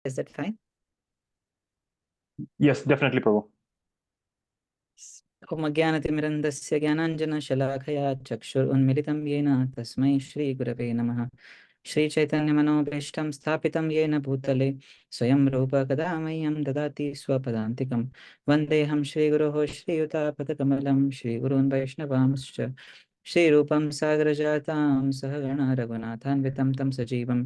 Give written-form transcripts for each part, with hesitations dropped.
Is that fine? Yes, definitely, Prabhu. ॐ अज्ञानतिमिरन्दस्य ज्ञानाञ्जनशलाखया चक्षुरुन्मिलितं येन तस्मै श्रीगुरवे नमः। श्रीचैतन्यमनोभीष्टं स्थापितं येन भूतले स्वयं रूप कदा मह्यं ददाति स्वपदान्तिकं। वन्देऽहं श्रीगुरोः श्रीयुतापदकमलं श्रीगुरून् वैष्णवांश्च श्रीरूपं सागरजातां सहगणा रघुनाथान्वितं तं सजीवं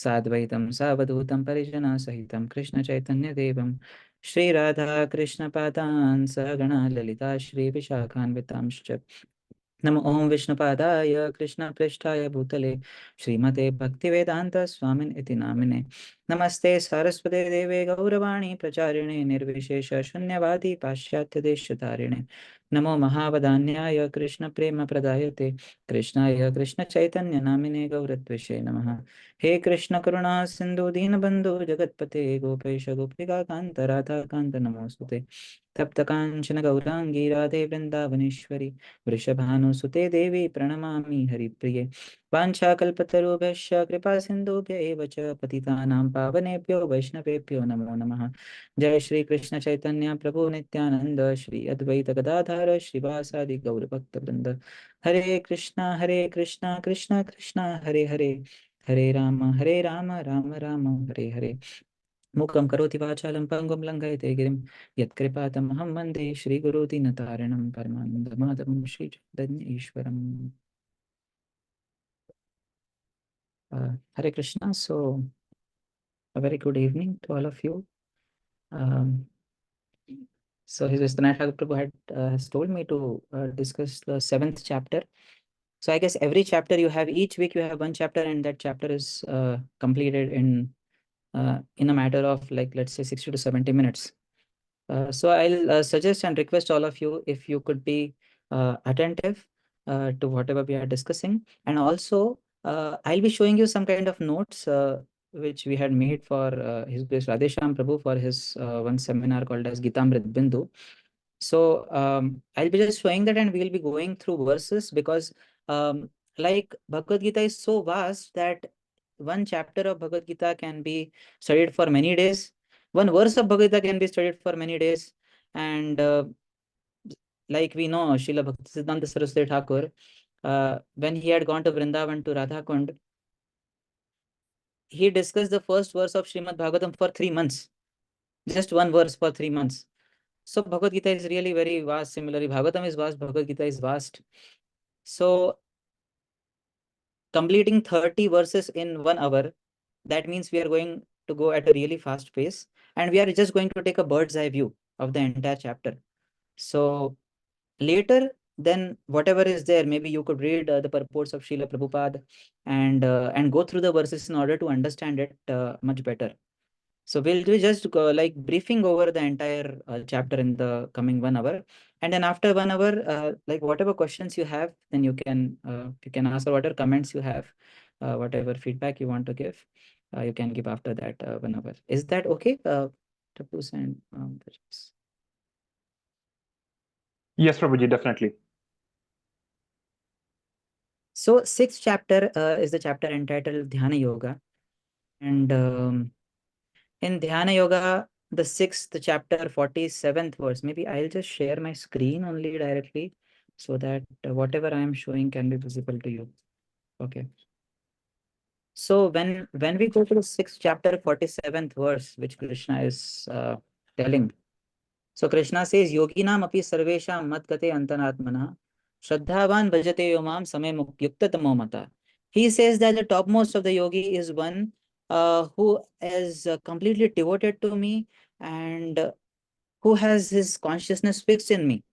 साद्वैतं सावधूतं परिजनसहितं कृष्णचैतन्यदेवं श्रीराधा कृष्णपादान् सहगणा ललिता श्रीविशाखान्वितांश्च नमो ओं विष्णुपादाय कृष्णपृष्ठाय भूतले श्रीमते भक्तिवेदांत स्वामिन इति नामिने नमस्ते सरस्वते देवे गौरवाणी प्रचारिणे निर्विशेष शून्यवादी पाश्चात्य देशतारिणे नमो महावदान्याय कृष्ण प्रेम प्रदायते कृष्णाय कृष्ण चैतन्य नामिने गौरद्विषे नमः। हे कृष्ण करुणा सिंधु दीनबंधु जगतपते गोपेश गोपिका कांत राधा कांत नमोस्तुते तप्त कांचन गौरांगी राधे वृंदावनेश्वरी वृषभानुसुते देवी प्रणमामि हरिप्रिये वाञ्छाकल्पतरुभ्यश्च कृपा सिन्धुभ्य एव च पतितानां पावनेभ्यो वैष्णवेभ्यो नमो नमः। जय श्री कृष्ण चैतन्य प्रभु नित्यानंद श्री अद्वैत गदाधर श्रीवासादि गौर भक्तवृंद हरे कृष्णा कृष्णा कृष्णा हरे हरे हरे राम राम राम हरे हरे मूकं करोति वाचालं पङ्गुं लङ्घयते गिरिं यत्कृपातमहं वन्दे श्रीगुरुदीनतारिणं परमानन्दमाधवं श्रीचैतन्येश्वरम्। Hare Krishna. So, a very good evening to all of you. So, His Vishwanath Thakur Prabhu has told me to discuss the 7th chapter. So, I guess every chapter you have, each week you have one chapter, and that chapter is completed in a matter of, like, let's say 60 to 70 minutes. So I'll suggest and request all of you, if you could be attentive to whatever we are discussing. And also, I'll be showing you some kind of notes which we had made for His Grace Radhesham Prabhu for his one seminar called as Gitamrit Bindu. So I'll be just showing that, and we'll be going through verses, because like Bhagavad Gita is so vast that one chapter of Bhagavad Gita can be studied for many days. One verse of Bhagavad Gita can be studied for many days. And like we know, Srila Bhaktisiddhanta Saraswati Thakur, when he had gone to Vrindavan to Radha Kund, he discussed the first verse of Srimad Bhagavatam for 3 months. Just one verse for 3 months. So Bhagavad Gita is really very vast. Similarly, Bhagavatam is vast, Bhagavad Gita is vast. So completing 30 verses in 1 hour, that means we are going to go at a really fast pace, and we are just going to take a bird's eye view of the entire chapter. So later, then whatever is there, maybe you could read the purports of Srila Prabhupada and go through the verses in order to understand it much better. So we'll do just like briefing over the entire chapter in the coming 1 hour, and then after 1 hour, like whatever questions you have, then you can ask, or whatever comments you have, whatever feedback you want to give, you can give after that 1 hour. Is that okay, Tapus and Tejas? Yes, Prabhuji, definitely. So sixth chapter is the chapter entitled Dhyana Yoga, and in Dhyana Yoga, the sixth chapter, 47th verse. Maybe I'll just share my screen only directly, so that whatever I am showing can be visible to you. Okay. So when we go to the sixth chapter, 47th verse, which Krishna is telling. So Krishna says, Yoginam api sarvesham matgate antanatmana shraddhavan bhajate yomam same yuktatamo mata. He says that the topmost of the yogi is one who is completely devoted to me, and who has his consciousness fixed in me.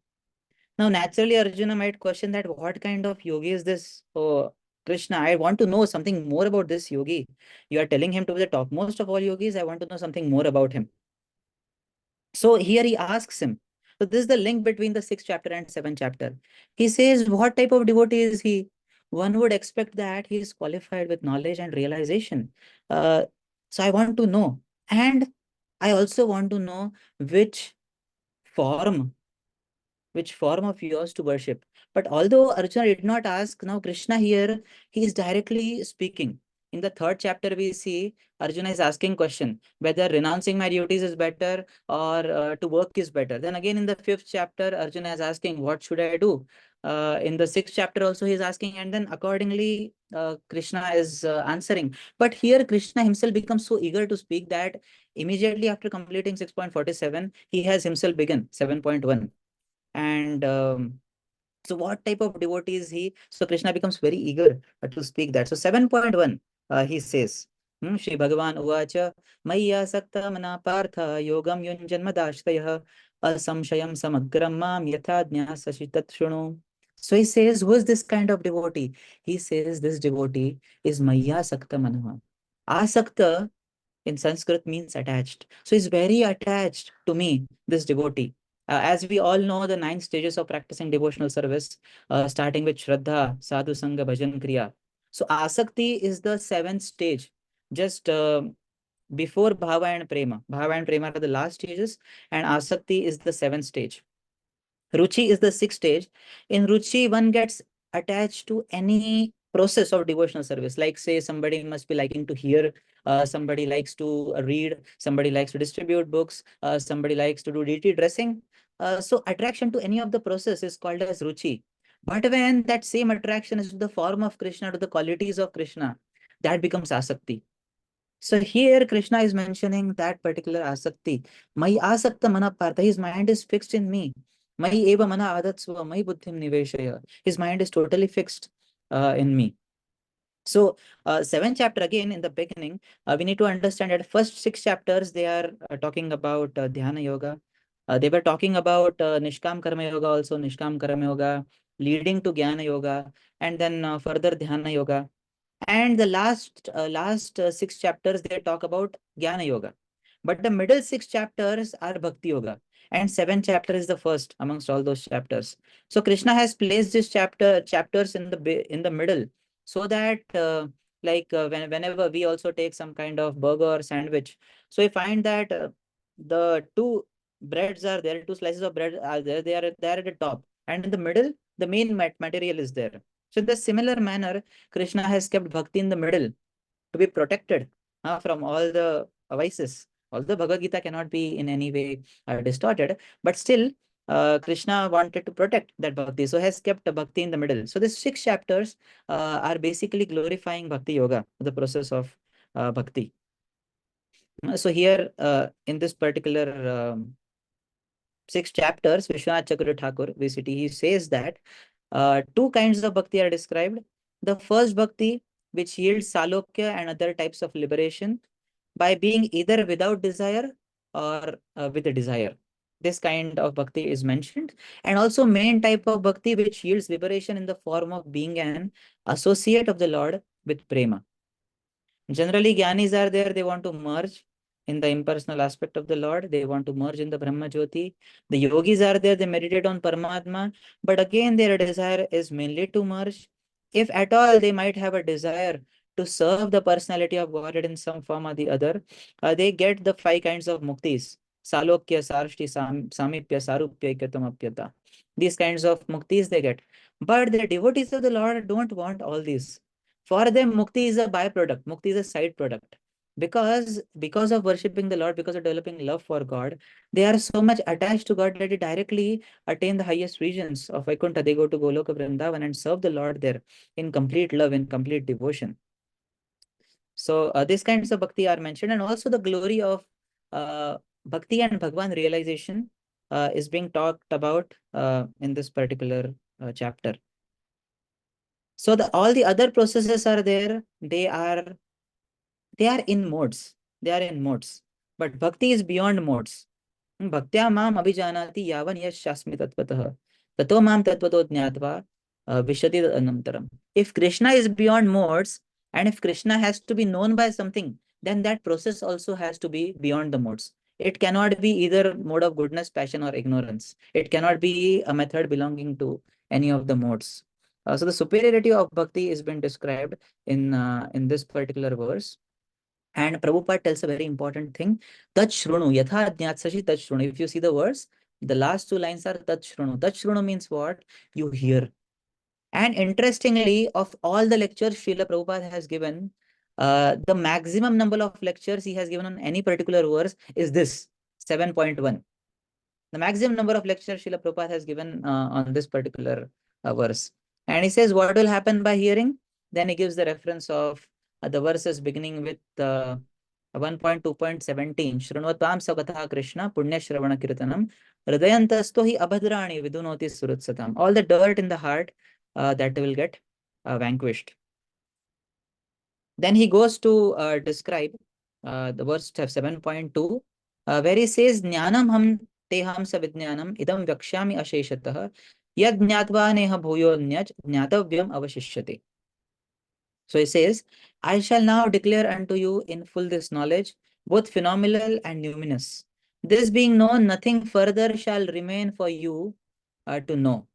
Now, naturally, Arjuna might question that what kind of yogi is this? Oh, Krishna, I want to know something more about this yogi. You are telling him to be the topmost of all yogis. I want to know something more about him. So here he asks him. So this is the link between the sixth chapter and seventh chapter. He says, what type of devotee is he? One would expect that he is qualified with knowledge and realization. So I want to know. And I also want to know which form of yours to worship. But although Arjuna did not ask, now Krishna here, he is directly speaking. In the third chapter, we see Arjuna is asking question whether renouncing my duties is better or to work is better. Then again, in the fifth chapter, Arjuna is asking, what should I do? In the sixth chapter also he is asking, and then accordingly Krishna is answering. But here Krishna himself becomes so eager to speak that immediately after completing 6.47, he has himself begun 7.1. And so what type of devotee is he? So Krishna becomes very eager to speak that. So 7.1, he says, Shri Bhagavan Uvacha, Maya Sakta Mana Partha Yogam Yunjanmadashtayah Asamshayam Samagram Mam Yatha Jnasashitat Shunu. So he says, who is this kind of devotee? He says this devotee is Maya Sakta Manaha. Asakta in Sanskrit means attached. So he's very attached to me, this devotee. As we all know, the 9 stages of practicing devotional service, starting with Shraddha, Sadhu Sangha, Bhajan Kriya. So Asakti is the 7th stage, just before Bhava and Prema. Bhava and Prema are the last stages, and Asakti is the 7th stage. Ruchi is the 6th stage. In Ruchi, one gets attached to any process of devotional service. Like, say, somebody must be liking to hear, somebody likes to read, somebody likes to distribute books, somebody likes to do deity dressing. So, attraction to any of the process is called as Ruchi. But when that same attraction is to the form of Krishna, to the qualities of Krishna, that becomes Asakti. So here Krishna is mentioning that particular asakti. My asakta mana partha, his mind is fixed in me. My eva mana adatsva, my buddhim niveshaya. His mind is totally fixed in me. So 7th chapter, again in the beginning, we need to understand that first 6 chapters, they are talking about dhyana yoga. They were talking about Nishkam Karma Yoga also, Nishkam Karma Yoga, leading to Jnana Yoga, and then further Dhyana Yoga. And the last 6 chapters, they talk about Jnana Yoga. But the middle 6 chapters are Bhakti Yoga. And 7th chapter is the first amongst all those chapters. So Krishna has placed this chapters in the middle, so that whenever we also take some kind of burger or sandwich, so we find that the two breads are there, 2 slices of bread are there, they are at the top, and in the middle the main material is there. So in the similar manner, Krishna has kept bhakti in the middle to be protected from all the vices. Although Bhagavad Gita cannot be in any way distorted, but still Krishna wanted to protect that bhakti, so has kept the bhakti in the middle. So these 6 chapters are basically glorifying bhakti yoga, the process of bhakti. So here in this particular 6 chapters, Vishwanath Chakravarti Thakur, VCT, he says that 2 kinds of bhakti are described. The first bhakti, which yields salokya and other types of liberation by being either without desire or with a desire. This kind of bhakti is mentioned. And also main type of bhakti, which yields liberation in the form of being an associate of the Lord with prema. Generally, Gyanis are there, they want to merge in the impersonal aspect of the Lord, they want to merge in the Brahma Jyoti. The yogis are there, they meditate on Paramatma, but again, their desire is mainly to merge. If at all they might have a desire to serve the personality of Godhead in some form or the other, they get the 5 kinds of muktis: Salokya, Sarshti, Samipya, Sarupya, Ikatamapyata. These kinds of muktis they get. But the devotees of the Lord don't want all these. For them, mukti is a byproduct, mukti is a side product. Because of worshipping the Lord, because of developing love for God, they are so much attached to God that they directly attain the highest regions of Vaikuntha. They go to Goloka Vrindavan and serve the Lord there in complete love, in complete devotion. So these kinds of bhakti are mentioned, and also the glory of bhakti and Bhagwan realization is being talked about in this particular chapter. So all the other processes are there. They are in modes. They are in modes. But bhakti is beyond modes. Bhaktya mam abhijanati yavan yashasmi tatvatah. Tato mam tatvato jnatva vishati anantaram. If Krishna is beyond modes, and if Krishna has to be known by something, then that process also has to be beyond the modes. It cannot be either mode of goodness, passion, or ignorance. It cannot be a method belonging to any of the modes. So the superiority of bhakti is been described in this particular verse. And Prabhupada tells a very important thing. Tat shrunu, yatha ajnat sashi tat shrunu. If you see the words, the last 2 lines are tat shrunu. Tat shrunu means what? You hear. And interestingly, of all the lectures Srila Prabhupada has given, The maximum number of lectures he has given on any particular verse is this 7.1. The maximum number of lectures Srila Prabhupada has given on this particular verse. And he says, what will happen by hearing? Then he gives the reference of the verses beginning with 1.2.17. Shrunvatam Sakatha Krishna Punya Shravana Kirtanam Hridayantasto hi abhadrani vidunoti surutsatam. All the dirt in the heart that will get vanquished. Then he goes to describe the verse 7.2, where he says, Jnanam ham teham savidnyanam idam vyakshami asheshatah yad jnatva neha bhuyo nyaj jnatavyam avashishyate. So he says, I shall now declare unto you in full this knowledge, both phenomenal and numinous. This being known, nothing further shall remain for you to know.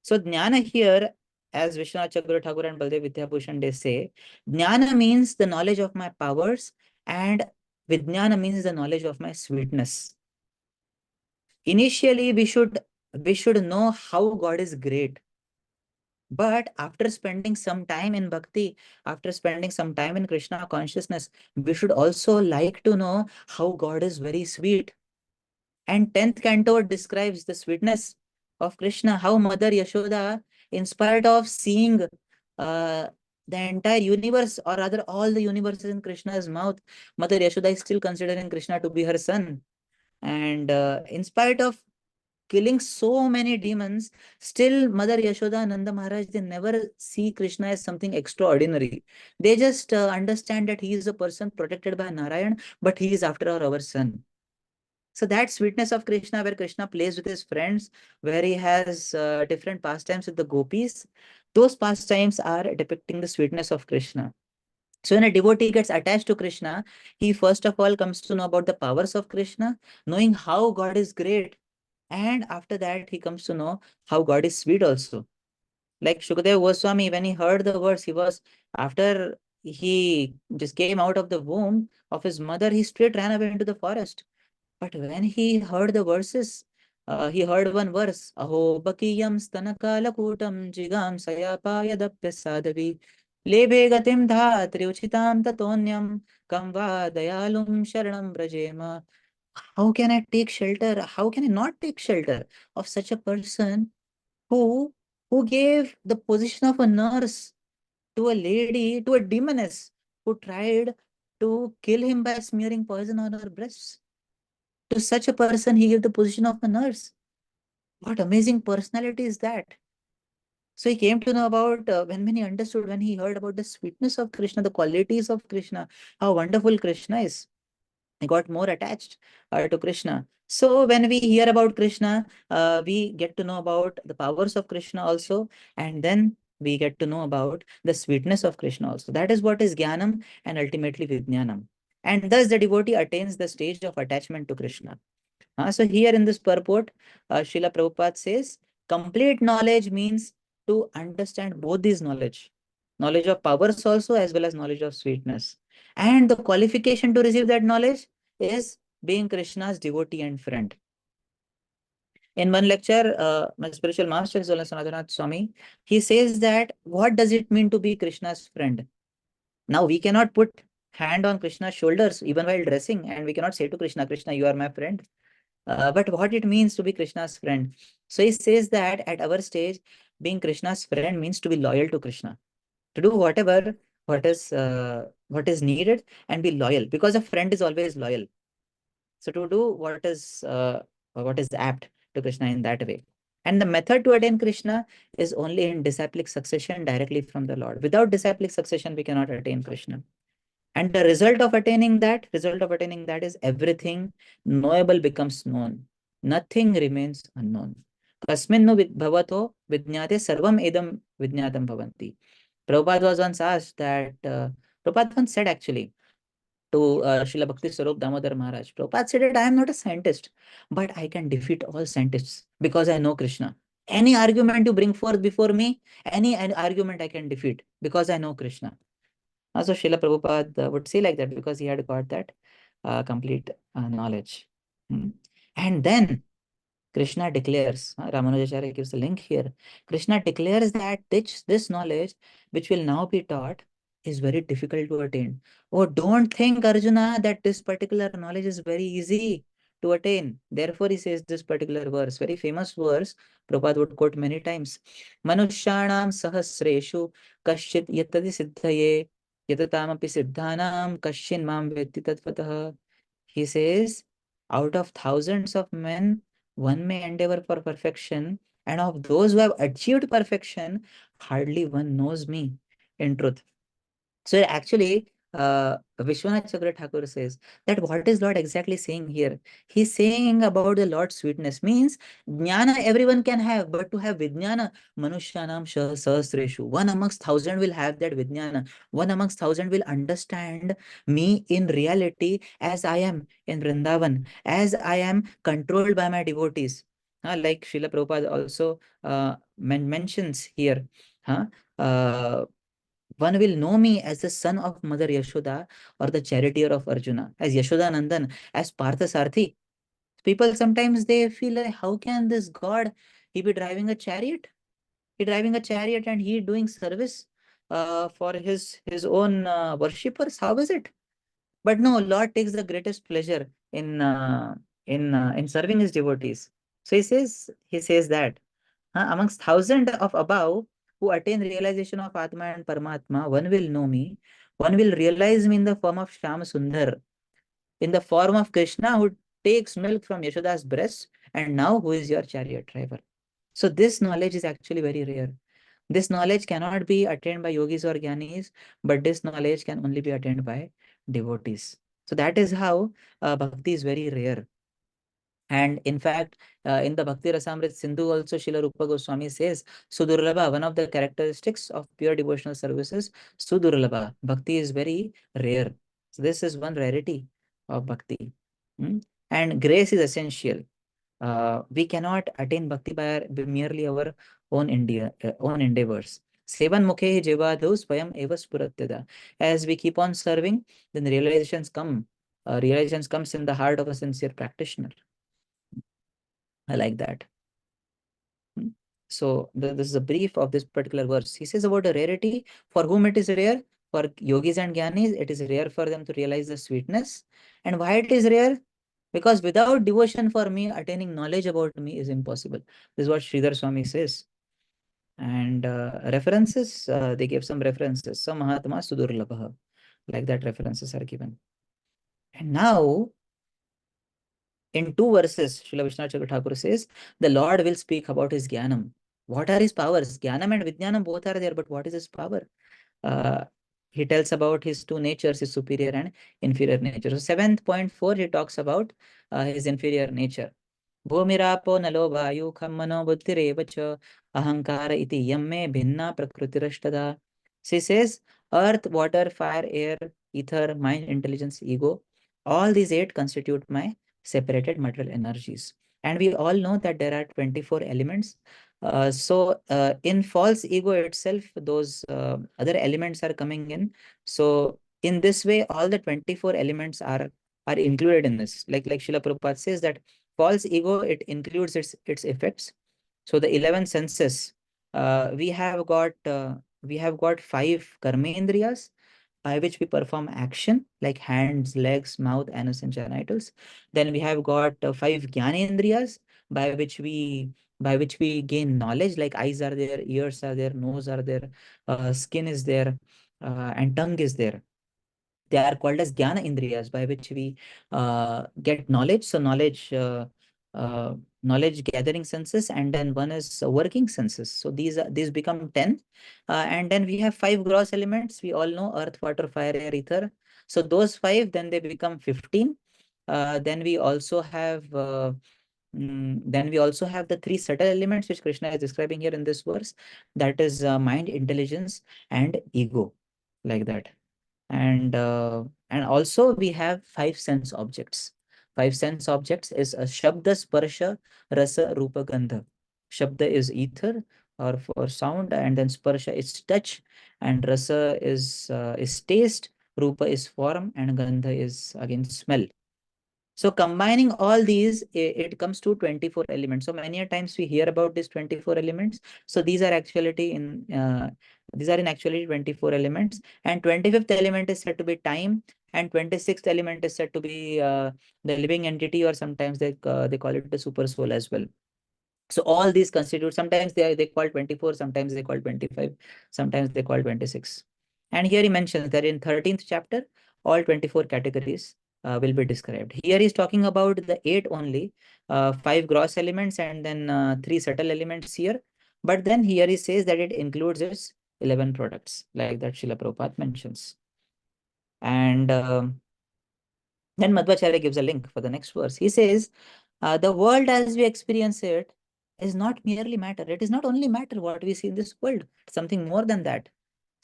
So jnana here, as Vishwanath Chakravarti Thakur and Baldev Vidyabhushan they say, jnana means the knowledge of my powers and vijnana means the knowledge of my sweetness. Initially, we should know how God is great. But after spending some time in bhakti, after spending some time in Krishna consciousness, we should also like to know how God is very sweet. And 10th canto describes the sweetness of Krishna, how Mother Yashoda, in spite of seeing the entire universe, or rather all the universes in Krishna's mouth, Mother Yashoda is still considering Krishna to be her son. And in spite of killing so many demons, still Mother Yashoda and Nanda Maharaj, they never see Krishna as something extraordinary. They just understand that he is a person protected by Narayan, but he is after all our son. So that sweetness of Krishna, where Krishna plays with his friends, where he has different pastimes with the gopis, those pastimes are depicting the sweetness of Krishna. So when a devotee gets attached to Krishna, he first of all comes to know about the powers of Krishna, knowing how God is great. And after that, he comes to know how God is sweet also. Like Shukadeva Goswami, when he heard the words, after he just came out of the womb of his mother, he straight ran away into the forest. But when he heard the verses, he heard one verse, Aho bakiyam stanakalakutam jigam sayapayadapya sadavi lebe gatim dhatri uchitam tatonyam kamva dayalum sharanam brajema. How can I take shelter? How can I not take shelter of such a person who who gave the position of a nurse to a lady, to a demoness who tried to kill him by smearing poison on her breasts? To such a person, he gave the position of a nurse. What amazing personality is that? So he came to know about, when he understood, when he heard about the sweetness of Krishna, the qualities of Krishna, how wonderful Krishna is. He got more attached to Krishna. So when we hear about Krishna, we get to know about the powers of Krishna also, and then we get to know about the sweetness of Krishna also. That is what is Jnanam and ultimately Vijnanam. And thus the devotee attains the stage of attachment to Krishna. So here in this purport, Srila Prabhupada says, complete knowledge means to understand both these knowledge. Knowledge of powers also as well as knowledge of sweetness. And the qualification to receive that knowledge is being Krishna's devotee and friend. In one lecture, my spiritual master, His Holiness Sanatanath Swami, he says that what does it mean to be Krishna's friend? Now we cannot put hand on Krishna's shoulders even while dressing, and we cannot say to Krishna, Krishna, you are my friend. But what it means to be Krishna's friend. So he says that at our stage, being Krishna's friend means to be loyal to Krishna, to do whatever what is needed and be loyal, because a friend is always loyal. So to do what is apt to Krishna in that way. And the method to attain Krishna is only in disciplic succession directly from the Lord. Without disciplic succession, we cannot attain Krishna. And the result of attaining that is everything knowable becomes known. Nothing remains unknown. Kasminnu bhavato vijñāte sarvam edam vijñātam bhavanti. Prabhupada was once asked that, Prabhupada once said actually to Srila Bhakti Swarup Damodar Maharaj, Prabhupada said that I am not a scientist, but I can defeat all scientists because I know Krishna. Any argument you bring forth before me, any argument I can defeat because I know Krishna. So Srila Prabhupada would say like that because he had got that complete knowledge. And then Krishna declares, Ramanujacharya gives a link here. Krishna declares that this knowledge, which will now be taught, is very difficult to attain. Oh, don't think, Arjuna, that this particular knowledge is very easy to attain. Therefore, he says this particular verse, very famous verse, Prabhupada would quote many times. Manushyanam sahasreshu kashchit yatadi siddhaye yatatamapi siddhanam kashchin mam vetti tatvatah. He says, out of thousands of men, one may endeavor for perfection, and of those who have achieved perfection, hardly one knows me in truth. So actually, Vishwanath Chakra Thakur says that what is Lord exactly saying here? He's saying about the Lord's sweetness means jnana everyone can have, but to have vijnana, manushyanam sahasreshu, one amongst thousand will have that vijnana. One amongst thousand will understand me in reality as I am in Vrindavan, as I am controlled by my devotees. Like Srila Prabhupada also mentions here. Huh? Uh, One will know me as the son of Mother Yashoda or the charioteer of Arjuna, as Yashoda Nandan, as Parthasarthi. People sometimes they feel like, how can this God, he be driving a chariot? He driving a chariot and he doing service for his own worshippers. How is it? But no, Lord takes the greatest pleasure in serving his devotees. So he says that. Amongst thousands of above who attain realization of Atma and Paramatma, one will know me, one will realize me in the form of Shyam Sundar, in the form of Krishna who takes milk from Yashoda's breast, and now who is your chariot driver. So this knowledge is actually very rare. This knowledge cannot be attained by yogis or jnanis, but this knowledge can only be attained by devotees. So that is how bhakti is very rare. And in fact, in the Bhakti Rasamrit Sindhu also, Srila Rupa Goswami says, Sudurlabha, one of the characteristics of pure devotional services, Sudurlabha, Bhakti is very rare. So this is one rarity of Bhakti. And grace is essential. We cannot attain Bhakti by merely our own endeavors. Sevan mukhe jivadhu swayam eva spuratyada. As we keep on serving, then realizations comes in the heart of a sincere practitioner. I like that. So this is a brief of this particular verse. He says about a rarity, for whom it is rare, for yogis and jnanis, it is rare for them to realize the sweetness. And why it is rare? Because without devotion for me, attaining knowledge about me is impossible. This is what Sridhar Swami says. And references, they gave some references. Some Mahatma Sudurlabha, like that references are given. And now, in two verses, Srila Vishwanath Chakravarti Thakur says, the Lord will speak about his Jnanam. What are his powers? Jnanam and Vijnanam both are there, but what is his power? Uh, he tells about his two natures, his superior and inferior nature. So 7.4, he talks about his inferior nature. Bhumirapo nalo vayu khammano buddhireva cha ahankara iti yamme bhinna prakrutirashtada. She says, earth, water, fire, air, ether, mind, intelligence, ego, all these eight constitute my separated material energies. And we all know that there are 24 elements. So in false ego itself, those other elements are coming in. So in this way, all the 24 elements are included in this. Like Srila Prabhupada says that false ego, it includes its effects. So the 11 senses, we have got 5 karmendriyas by which we perform action like hands, legs, mouth, anus, and genitals. Then we have got 5 jnanendriyas by which we gain knowledge, like eyes are there, ears are there, nose are there, skin is there, and tongue is there. They are called as jnana indriyas, by which we get knowledge. So knowledge gathering senses, and then one is working senses. So these become 10. And then we have 5 gross elements. We all know earth, water, fire, air, ether. So those 5, then they become 15. Then we also have the 3 subtle elements which Krishna is describing here in this verse. That is mind, intelligence, and ego, like that. And also we have 5 sense objects. 5 sense objects is a Shabda, Sparsha, Rasa, Rupa, Gandha. Shabda is ether or for sound, and then Sparsha is touch, and Rasa is taste, Rupa is form, and Gandha is again smell. So combining all these, it comes to 24 elements. So many a times we hear about these 24 elements. So these are actually These are in actually 24 elements, and 25th element is said to be time, and 26th element is said to be the living entity, or sometimes they call it the super soul as well. So all these constitute, sometimes they call 24, sometimes they call 25, sometimes they call 26. And here he mentions that in 13th chapter, all 24 categories will be described. Here he's talking about the 8 only, 5 gross elements and then 3 subtle elements here. But then here he says that it includes its 11 products, like that Srila Prabhupada mentions. And then Madhvacharya gives a link for the next verse. He says, the world as we experience it is not merely matter. It is not only matter what we see in this world, something more than that.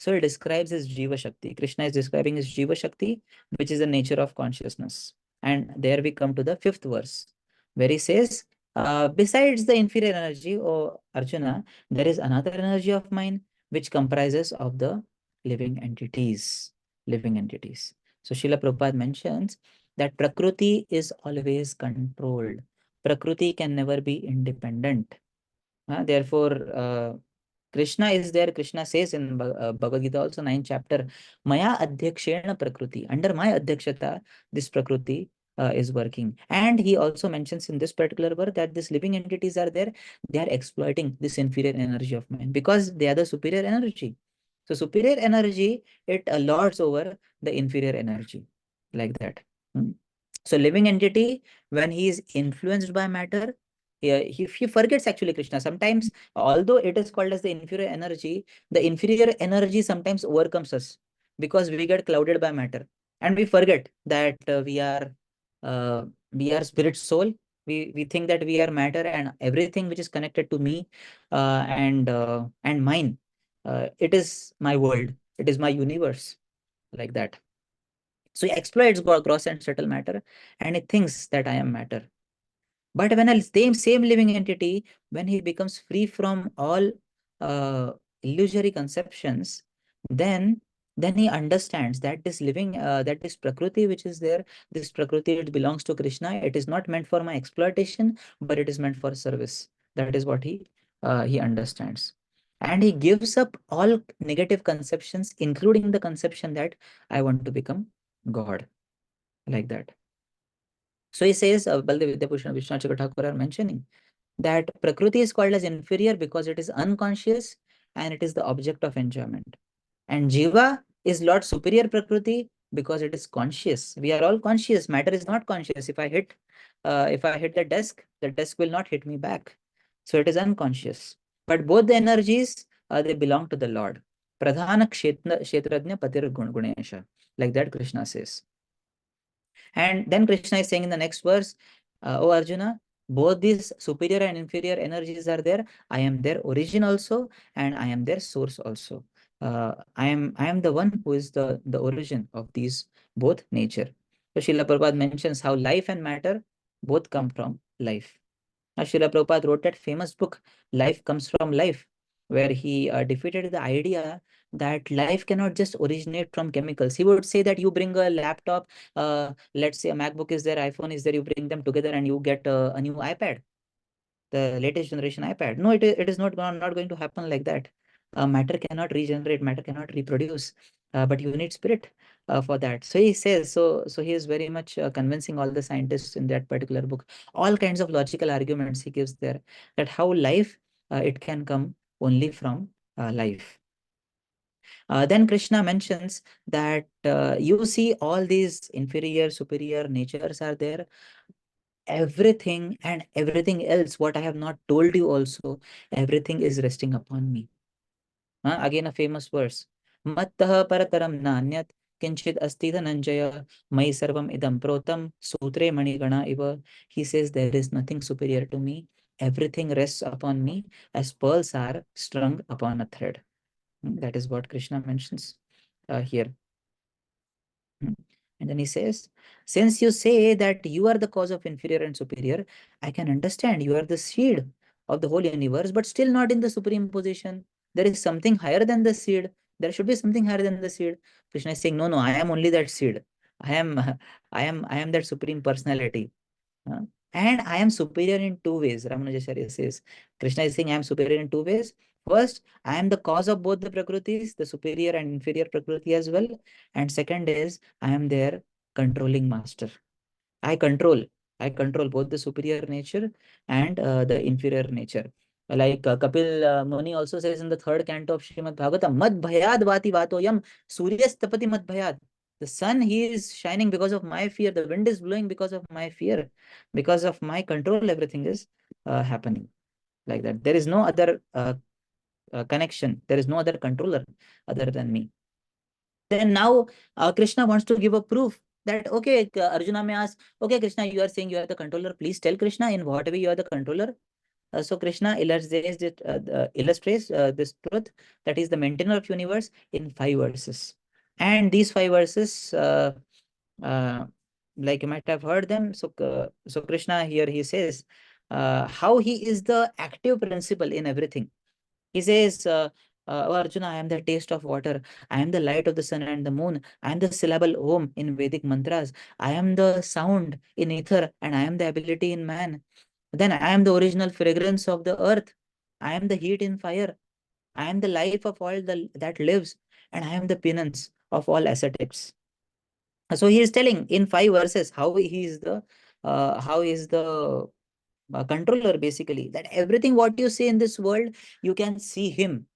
So he describes his Jiva Shakti. Krishna is describing his Jiva Shakti, which is the nature of consciousness. And there we come to the 5th verse, where he says, besides the inferior energy, O Arjuna, there is another energy of mine, which comprises of the living entities. Living entities. So Srila Prabhupada mentions that Prakriti is always controlled. Prakriti can never be independent. Therefore, Krishna is there. Krishna says in Bhagavad Gita also 9th chapter, Maya Adhyakshena Prakriti. Under my Adhyakshata, this Prakriti is working. And he also mentions in this particular verse that these living entities are there. They are exploiting this inferior energy of mind because they are the superior energy. So superior energy, it lords over the inferior energy, like that. Hmm. So living entity, when he is influenced by matter, he forgets actually Krishna. Sometimes, although it is called as the inferior energy sometimes overcomes us because we get clouded by matter, and we forget that uh, we are spirit soul. We think that we are matter, and everything which is connected to me and mine, it is my world, it is my universe, like that. So he exploits gross and subtle matter, and he thinks that I am matter. But when a same living entity, when he becomes free from all uh, illusory conceptions, then then he understands that that this Prakriti which is there, this Prakriti, it belongs to Krishna. It is not meant for my exploitation, but it is meant for service. That is what he understands. And he gives up all negative conceptions, including the conception that I want to become God, like that. So he says, Baldev Vidyabhushan Vishwanath Thakur are mentioning that Prakriti is called as inferior because it is unconscious and it is the object of enjoyment. And Jiva is Lord superior Prakriti because it is conscious. We are all conscious. Matter is not conscious. If I hit the desk will not hit me back. So it is unconscious. But both the energies, they belong to the Lord. Pradhana Kshetrajna Patir Gunesha. Like that Krishna says. And then Krishna is saying in the next verse, oh Arjuna, both these superior and inferior energies are there. I am their origin also, and I am their source also. I am the one who is the origin of these both nature. So Srila Prabhupada mentions how life and matter both come from life. Srila Prabhupada wrote that famous book, Life Comes from Life, where he defeated the idea that life cannot just originate from chemicals. He would say that you bring a laptop, let's say a MacBook is there, iPhone is there, you bring them together and you get a new iPad, the latest generation iPad. No, it is not going to happen like that. Matter cannot regenerate, matter cannot reproduce, but you need spirit for that. So he says, so he is very much convincing all the scientists in that particular book. All kinds of logical arguments he gives there, that how life, it can come only from life. Then Krishna mentions that you see all these inferior, superior natures are there. Everything and everything else, what I have not told you also, everything is resting upon me. Again, a famous verse. Mattah parataram nanyat kinchit asti dhananjaya mai sarvam idam protam sutre manigana iva. He says there is nothing superior to me. Everything rests upon me as pearls are strung upon a thread. That is what Krishna mentions here. And then he says, since you say that you are the cause of inferior and superior, I can understand you are the seed of the whole universe, but still not in the supreme position. There is something higher than the seed. There should be something higher than the seed. Krishna is saying, no, I am only that seed. I am, I am that supreme personality. Uh, and I am superior in two ways. Ramanujacharya says, Krishna is saying, I am superior in two ways. First, I am the cause of both the prakritis, the superior and inferior prakriti as well. And second is, I am their controlling master. I control. I control both the superior nature and the inferior nature. Like Kapil Muni also says in the third canto of Srimad Bhagavatam, Mad bhayad vati vatoyam suryastapati mad bhayad. The sun, he is shining because of my fear. The wind is blowing because of my fear. Because of my control, everything is happening like that. There is no other connection. There is no other controller other than me. Then now Krishna wants to give a proof that, okay, Arjuna may ask, okay, Krishna, you are saying you are the controller. Please tell Krishna in what way you are the controller. So Krishna illustrates this truth, that is the maintainer of universe, in 5 verses. And these 5 verses, uh, like you might have heard them. So Krishna here, he says how he is the active principle in everything. He says, "Oh Arjuna, I am the taste of water. I am the light of the sun and the moon. I am the syllable Om in Vedic mantras. I am the sound in ether, and I am the ability in man. Then I am the original fragrance of the earth. I am the heat in fire. I am the life of all that lives, and I am the penance of all ascetics." So he is telling in 5 verses how he is the controller, basically, that everything what you see in this world, you can see him.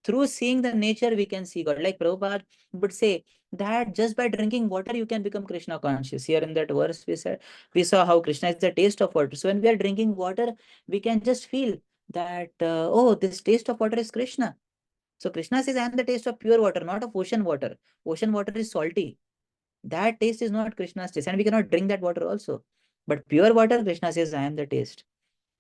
Through seeing the nature, we can see God. Like Prabhupada would say that just by drinking water, you can become Krishna conscious. Here in that verse, we saw how Krishna is the taste of water. So when we are drinking water, we can just feel that, oh, this taste of water is Krishna. So Krishna says, I am the taste of pure water, not of ocean water. Ocean water is salty. That taste is not Krishna's taste, and we cannot drink that water also. But pure water, Krishna says, I am the taste.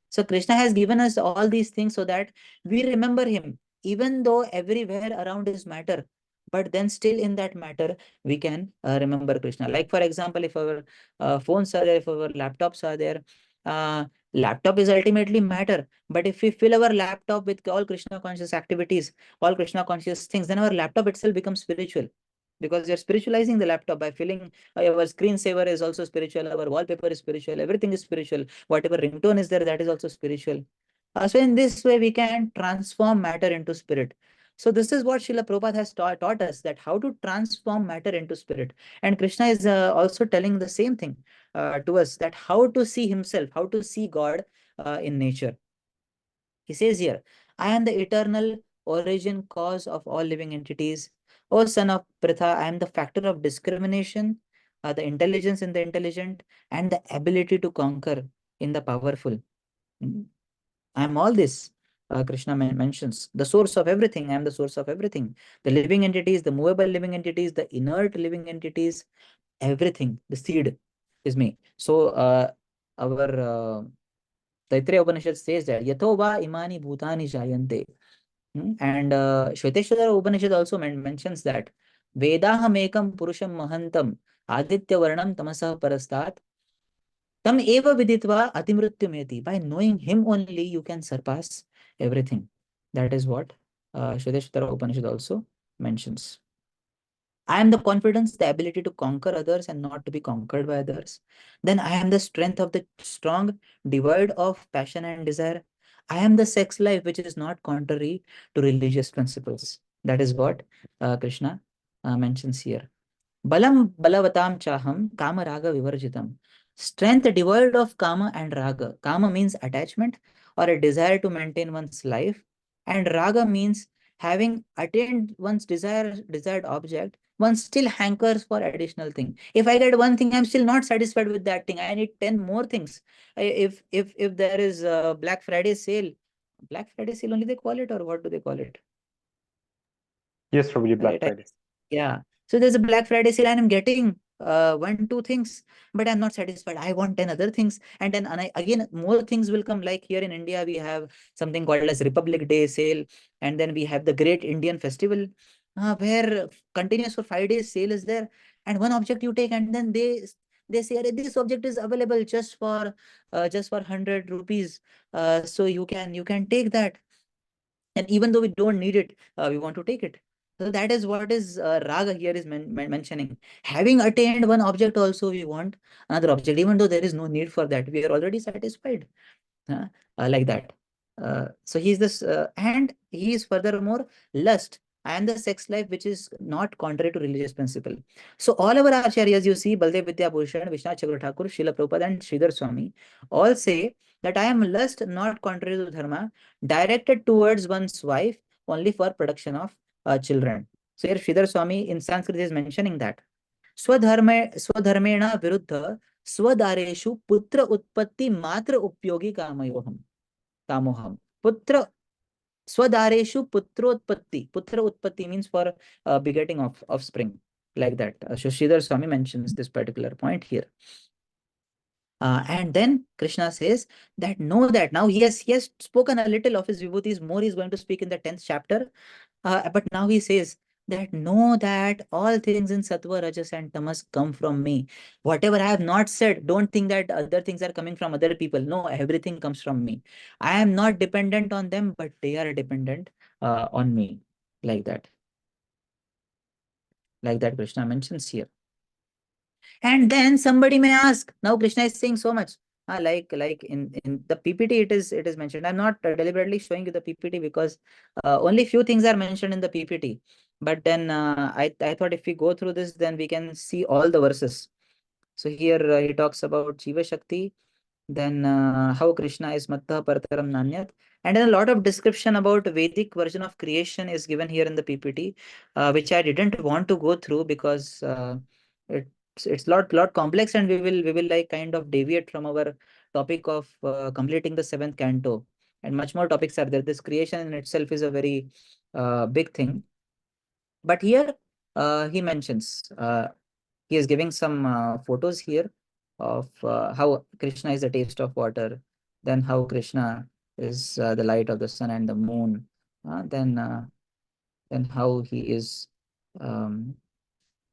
So Krishna has given us all these things so that we remember him, even though everywhere around is matter. But then still in that matter, we can remember Krishna. Like for example, if our phones are there, if our laptops are there, uh, laptop is ultimately matter. But if we fill our laptop with all Krishna conscious activities, all Krishna conscious things, then our laptop itself becomes spiritual. Because you're spiritualizing the laptop by filling our screensaver is also spiritual, our wallpaper is spiritual, everything is spiritual. Whatever ringtone is there, that is also spiritual. So in this way, we can transform matter into spirit. So this is what Srila Prabhupada has taught us, that how to transform matter into spirit. And Krishna is also telling the same thing to us, that how to see himself, how to see God in nature. He says here, I am the eternal origin cause of all living entities. O son of Pritha, I am the factor of discrimination, the intelligence in the intelligent, and the ability to conquer in the powerful. Mm. I am all this. Krishna mentions the source of everything. I am the source of everything. The living entities, the movable living entities, the inert living entities, everything. The seed is me. So our Taittiriya Upanishad says that Yato va imani bhutani jayante. And Shveteshwara Upanishad also mentions that Vedaham ekam purusham mahantam aditya varnam tamasah parastat tam eva viditva atimrutyumeti. By knowing him only, you can surpass everything. That is what Shveteshwara Upanishad also mentions. I am the confidence, the ability to conquer others and not to be conquered by others. Then I am the strength of the strong, devoid of passion and desire. I am the sex life which is not contrary to religious principles. That is what Krishna mentions here. Balam balavatam chaham kama raga vivarjitam. Strength devoid of kama and raga. Kama means attachment or a desire to maintain one's life, and raga means having attained one's desired object, one still hankers for additional thing. If I get one thing, I'm still not satisfied with that thing. I need 10 more things. If there is a Black Friday sale, Black Friday sale only they call it, or what do they call it? Yes, Prabhuji, Right? Black Friday. Yeah. So there's a Black Friday sale and I'm getting one, two things, but I'm not satisfied. I want 10 other things. And then again, more things will come. Like here in India, we have something called as Republic Day sale. And then we have the Great Indian Festival, where continuous for 5 days sale is there. And one object you take, and then they say, "Arey, this object is available just for 100 rupees. So you can take that. And even though we don't need it, we want to take it." So that is what is raga here is mentioning. Having attained one object, also we want another object, even though there is no need for that. We are already satisfied, like that. So he's this, and he is furthermore lust and the sex life, which is not contrary to religious principle. So all our acharyas, you see, Baldev Vidya Bhushan, Vishwanath Chakravarti Thakur, Srila Prabhupada, and Sridhar Swami, all say that I am lust not contrary to dharma, directed towards one's wife only for production of children. So here Sridhar Swami in Sanskrit is mentioning that स्वधर्मेण विरुद्ध स्वदारेषु पुत्र उत्पत्ति मात्र उपयोगी कामयोहम कामोहम putra Swadareshu Putrotpatti. Putra Utpatti means for begetting of offspring, like that. So Sridhar Swami mentions this particular point here. And then Krishna says that know that now he has spoken a little of his vibhutis, more he's going to speak in the 10th chapter. But now he says that know that all things in Sattva, Rajas, and Tamas come from me. Whatever I have not said, don't think that other things are coming from other people. No, everything comes from me. I am not dependent on them, but they are dependent on me. Like that. Like that Krishna mentions here. And then somebody may ask, now Krishna is saying so much. Like in the PPT, it is mentioned. I'm not deliberately showing you the PPT because only few things are mentioned in the PPT. But then I thought if we go through this, then we can see all the verses. So here he talks about Jiva Shakti, then how Krishna is Matta Partaram Nanyat, and then a lot of description about Vedic version of creation is given here in the PPT, which I didn't want to go through because it's lot complex, and we will like kind of deviate from our topic of completing the seventh canto, and much more topics are there. This creation in itself is a very big thing, but here he mentions. He is giving some photos here of how Krishna is the taste of water, then how Krishna is the light of the sun and the moon, then how he is, um,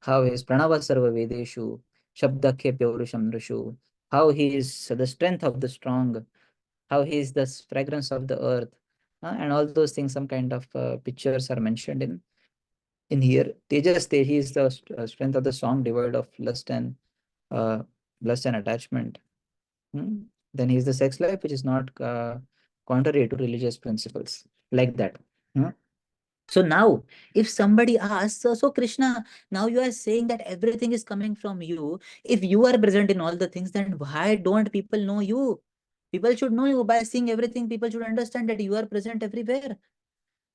how he is Pranava Sarva Vedeshu, Shabdakhe Pyaurisham Nrishu, how he is the strength of the strong, how he is the fragrance of the earth, and all those things, some kind of pictures are mentioned in here. Tejas, he is the strength of the strong, devoid of uh, lust and attachment. Hmm. Then he is the sex life, which is not contrary to religious principles, like that. Hmm. So now, if somebody asks, so Krishna, now you are saying that everything is coming from you. If you are present in all the things, then why don't people know you? People should know you by seeing everything. People should understand that you are present everywhere.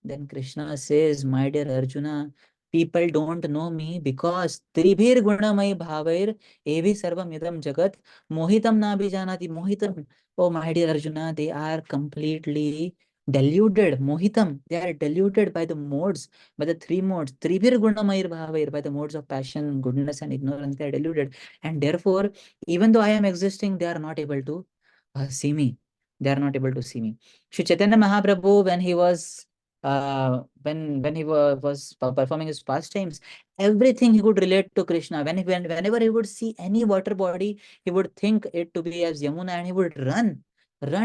Then Krishna says, my dear Arjuna, people don't know me because Tribhir Gunamai Bhavair Evi Sarvam Yadam Jagat Mohitam na Bijanati Mohitam. Oh, my dear Arjuna, they are completely deluded. Mohitam, they are deluded by the modes, by the three modes. Tribhir Gunamai Bhavair, by the modes of passion, goodness, and ignorance, they are deluded. And therefore, even though I am existing, they are not able to see me. They are not able to see me. Shri Chaitanya Mahaprabhu, when he was when he was performing his pastimes, everything he could relate to Krishna. Whenever he would see any water body, he would think it to be as Yamuna, and he would run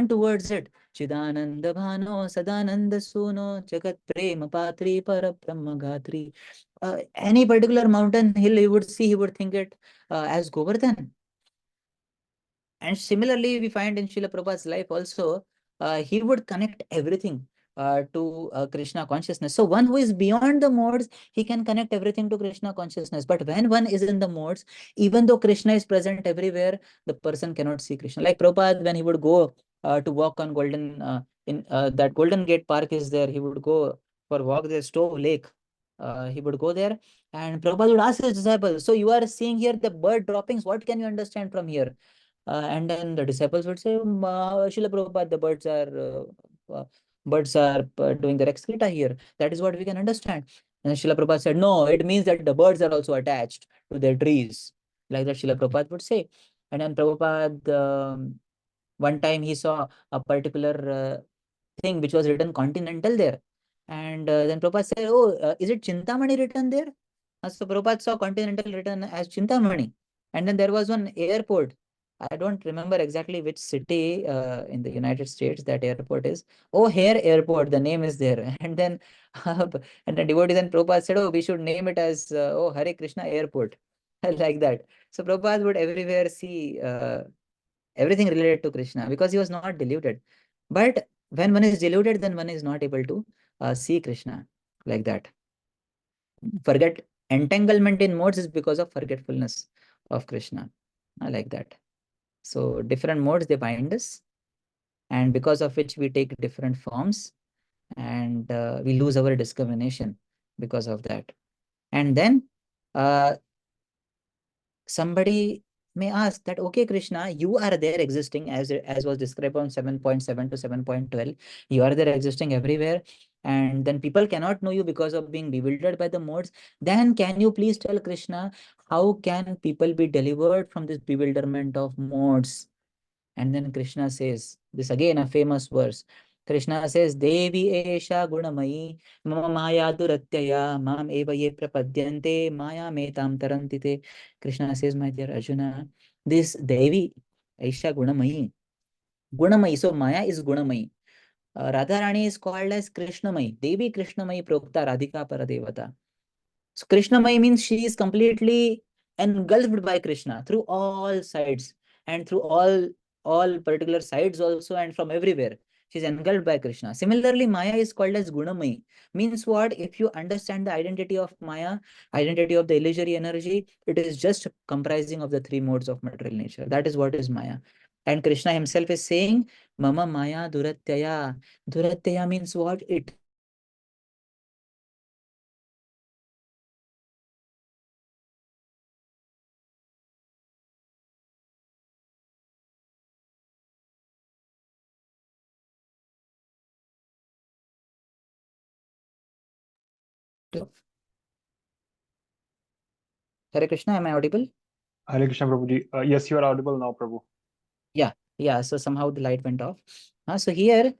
towards it. Chidananda Bhano Sadananda Suno Jagat Prema Patri Parabrahma Gatri. Any particular mountain hill he would see, he would think it as Govardhan. And similarly, we find in Srila Prabhupada's life also, he would connect everything to Krishna consciousness. So one who is beyond the modes, he can connect everything to Krishna consciousness. But when one is in the modes, even though Krishna is present everywhere, the person cannot see Krishna. Like Prabhupada, when he would go to walk on in that Golden Gate Park is there, he would go for walk there, Stove Lake. He would go there, and Prabhupada would ask his disciples, so you are seeing here the bird droppings, what can you understand from here? And then the disciples would say, Srila Prabhupada, the birds are doing their excreta here. That is what we can understand. And Srila Prabhupada said, no, it means that the birds are also attached to their trees. Like that Srila Prabhupada would say. And then Prabhupada, one time he saw a particular thing which was written Continental there. And then Prabhupada said, oh, is it Chintamani written there? So Prabhupada saw Continental written as Chintamani. And then there was one airport. I don't remember exactly which city in the United States that airport is. O'Hare Airport, the name is there. And then and the devotees and Prabhupada said, oh, we should name it as Hare Krishna Airport. Like that. So Prabhupada would everywhere see everything related to Krishna because he was not deluded. But When one is deluded, then one is not able to see Krishna like that. Forget entanglement in modes is because of forgetfulness of Krishna, like that. So different modes, they bind us, and because of which we take different forms, and we lose our discrimination because of that. And then uh, somebody may ask that, okay, Krishna, you are there existing as was described on 7.7 to 7.12. You are there existing everywhere. And then people cannot know you because of being bewildered by the modes. Then can you please tell Krishna, how can people be delivered from this bewilderment of modes? And then Krishna says, this again a famous verse. Krishna says, Devi Esha Gunamayi, Mama Maya Duratyaya, Mam Eva Ye Prapadyante, Maya Metam Tarantite. Krishna says, my dear Arjuna, this Devi Esha Gunamayi. Gunamayi, so Maya is Gunamayi. Radharani is called as Krishnamayi. Devi Krishnamayi Prokta Radhika Paradevata. So Krishnamai means she is completely engulfed by Krishna through all sides and through all particular sides also, and from everywhere. She's engulfed by Krishna. Similarly, Maya is called as Gunamai. Means what? If you understand the identity of Maya, identity of the illusory energy, it is just comprising of the three modes of material nature. That is what is Maya. And Krishna himself is saying, Mama Maya Duratyaya. Duratyaya means what? It is completely Hare Krishna, am I audible? Hare Krishna, Prabhuji. Yes, you are audible now, Prabhu. Yeah, yeah. So somehow the light went off. So here,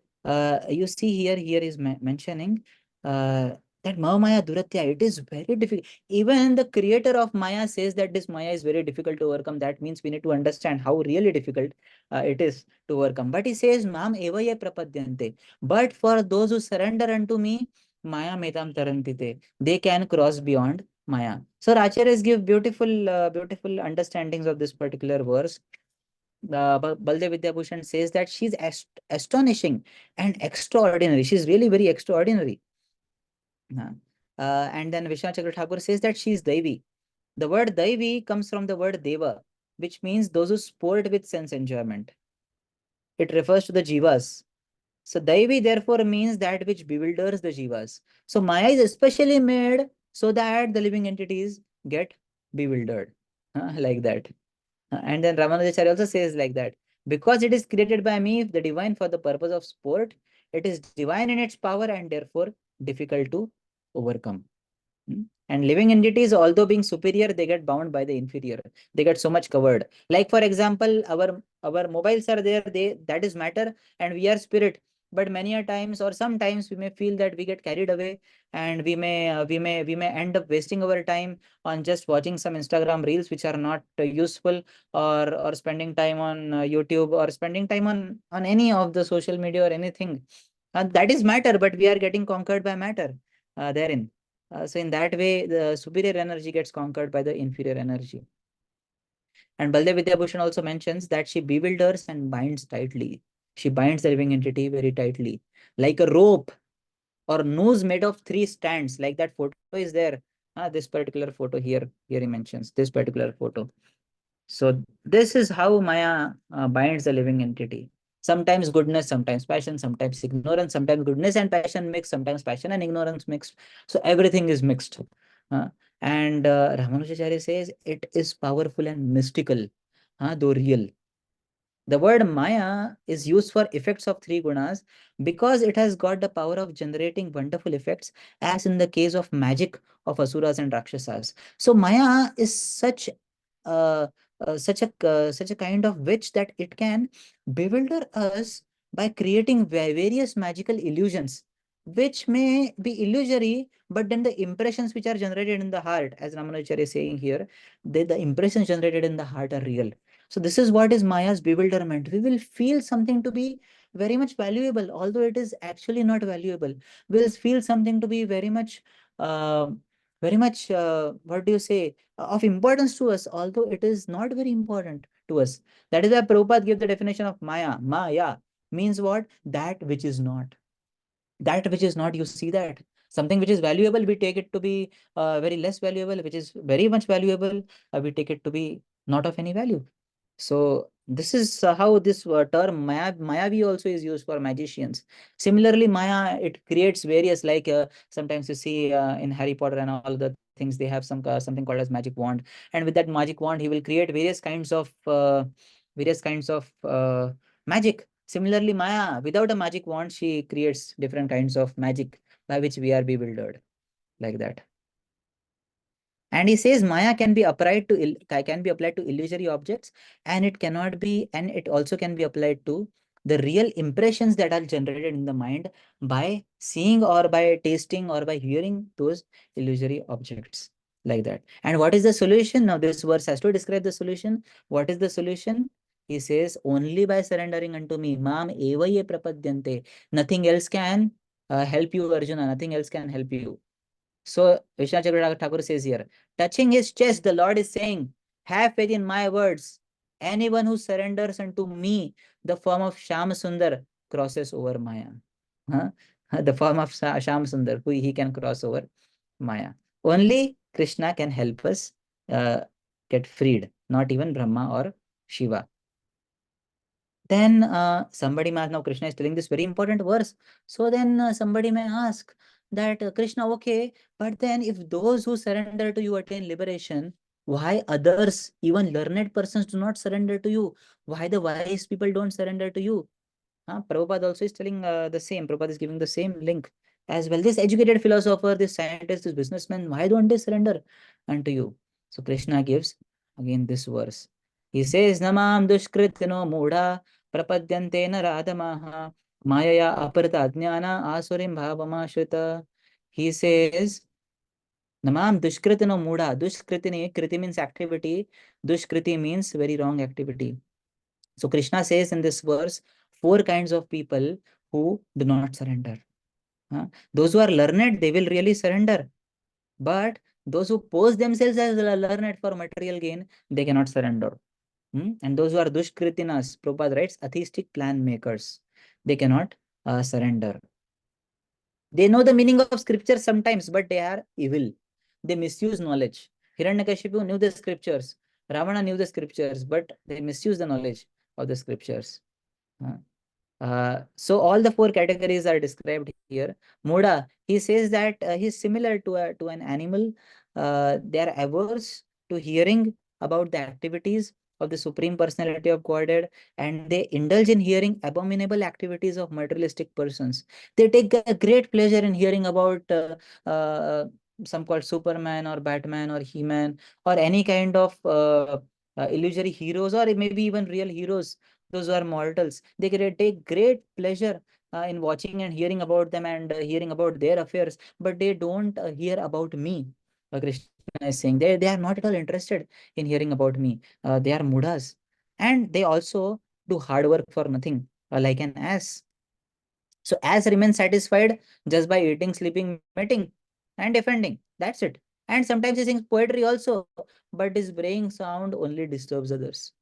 you see here is mentioning uh, that Mahamaya Duratya, it is very difficult. Even the creator of Maya says that this Maya is very difficult to overcome. That means we need to understand how really difficult it is to overcome. But he says, Mam evaye prapadyante. But for those who surrender unto me, Maya metam tarantite. They can cross beyond Maya. So Acharyas give beautiful understandings of this particular verse. Baldev Vidyabhushan says that she's astonishing and extraordinary. She's really very extraordinary. Uh, and then Vishwanath Chakra Thakur says that she's Devi. The word Devi comes from the word Deva, which means those who sport with sense enjoyment. It refers to the jivas. So Devi therefore means that which bewilders the jivas. So Maya is especially made so that the living entities get bewildered, like that. And then Ramanujacharya also says like that, because it is created by me, the divine, for the purpose of sport, it is divine in its power and therefore difficult to overcome. And living entities, although being superior, they get bound by the inferior. They get so much covered. Like for example, our mobiles are there, they that is matter, and we are spirit. But many a times or sometimes we may feel that we get carried away, and we may end up wasting our time on just watching some Instagram reels which are not useful, or spending time on YouTube, or spending time on any of the social media or anything. That is matter, but we are getting conquered by matter therein. So in that way, the superior energy gets conquered by the inferior energy. And Baldev Vidyabhushan also mentions that she bewilders and binds tightly. She binds the living entity very tightly, like a rope or noose made of three strands. Like that photo is there. This particular photo here he mentions this particular photo. So this is how Maya binds the living entity. Sometimes goodness, sometimes passion, sometimes ignorance, sometimes goodness and passion mixed, sometimes passion and ignorance mixed. So everything is mixed. Uh, and Ramanujacharya says it is powerful and mystical, though real. The word Maya is used for effects of three gunas because it has got the power of generating wonderful effects, as in the case of magic of Asuras and Rakshasas. So Maya is uh, such a kind of witch that it can bewilder us by creating various magical illusions, which may be illusory, but then the impressions which are generated in the heart, as Ramanujacharya is saying here, the impressions generated in the heart are real. So this is what is Maya's bewilderment. We will feel something to be very much valuable, although it is actually not valuable. We'll feel something to be uh, very much, what do you say, of importance to us, although it is not very important to us. That is why Prabhupada gave the definition of Maya. Maya. means what? That which is not. That which is not, you see that something which is valuable, we take it to be very less valuable, which is very much valuable, we take it to be not of any value. So this is how this term Mayavi also is used for magicians. Similarly, Maya, it creates various, like sometimes you see in Harry Potter and all the things, they have something called as magic wand, and with that magic wand, he will create various kinds of magic. Similarly, Maya, without a magic wand, she creates different kinds of magic by which we are bewildered, like that. And he says Maya can be applied to illusory objects, and it also can be applied to the real impressions that are generated in the mind by seeing or by tasting or by hearing those illusory objects, like that. And what is the solution? Now this verse has to describe the solution. What is the solution? He says, only by surrendering unto me, Mam eva ye prapadyante. Nothing else can help you, Arjuna. Nothing else can help you. So Vishwanath Chakravarti Thakur says here, touching his chest, the Lord is saying, have faith in my words. Anyone who surrenders unto me, the form of Sham Sundar, crosses over Maya. Huh? The form of Sham Sundar, who he can cross over Maya. Only Krishna can help us uh, get freed, not even Brahma or Shiva. Then somebody may ask, now Krishna is telling this very important verse. So then somebody may ask that Krishna, okay, but then if those who surrender to you attain liberation, why others, even learned persons, do not surrender to you? Why the wise people don't surrender to you? Prabhupada also is telling the same. Prabhupada is giving the same link as well. This educated philosopher, this scientist, this businessman, why don't they surrender unto you? So Krishna gives again this verse. He says, Namam dushkritino mudha prapadyante na radamaha mayaya aparta ajnana asurim bhavamashrita. He says, Namam dushkritino mudha. Dushkritini, kriti means activity. Dushkriti means very wrong activity. So Krishna says in this verse, four kinds of people who do not surrender. Those who are learned, they will really surrender. But those who pose themselves as learned for material gain, they cannot surrender. And those who are dushkritinas, Prabhupada writes, atheistic plan makers, they cannot surrender. They know the meaning of scripture sometimes, but they are evil. They misuse knowledge. Hiranyakashipu knew the scriptures. Ravana knew the scriptures, but they misuse the knowledge of the scriptures. So all the four categories are described here. Moda, he says that he's similar to an animal. They are averse to hearing about the activities of the Supreme Personality of Godhead, and they indulge in hearing abominable activities of materialistic persons. They take a great pleasure in hearing about uh, some called Superman or Batman or He-Man or any kind of illusory heroes, or maybe even real heroes, those who are mortals. They take great pleasure in watching and hearing about them and hearing about their affairs, but they don't hear about me. Krishna is saying they are not at all interested in hearing about me. They are mudas, and they also do hard work for nothing, like an ass. So ass remains satisfied just by eating, sleeping, mating, and defending. That's it. And sometimes he sings poetry also, but his braying sound only disturbs others.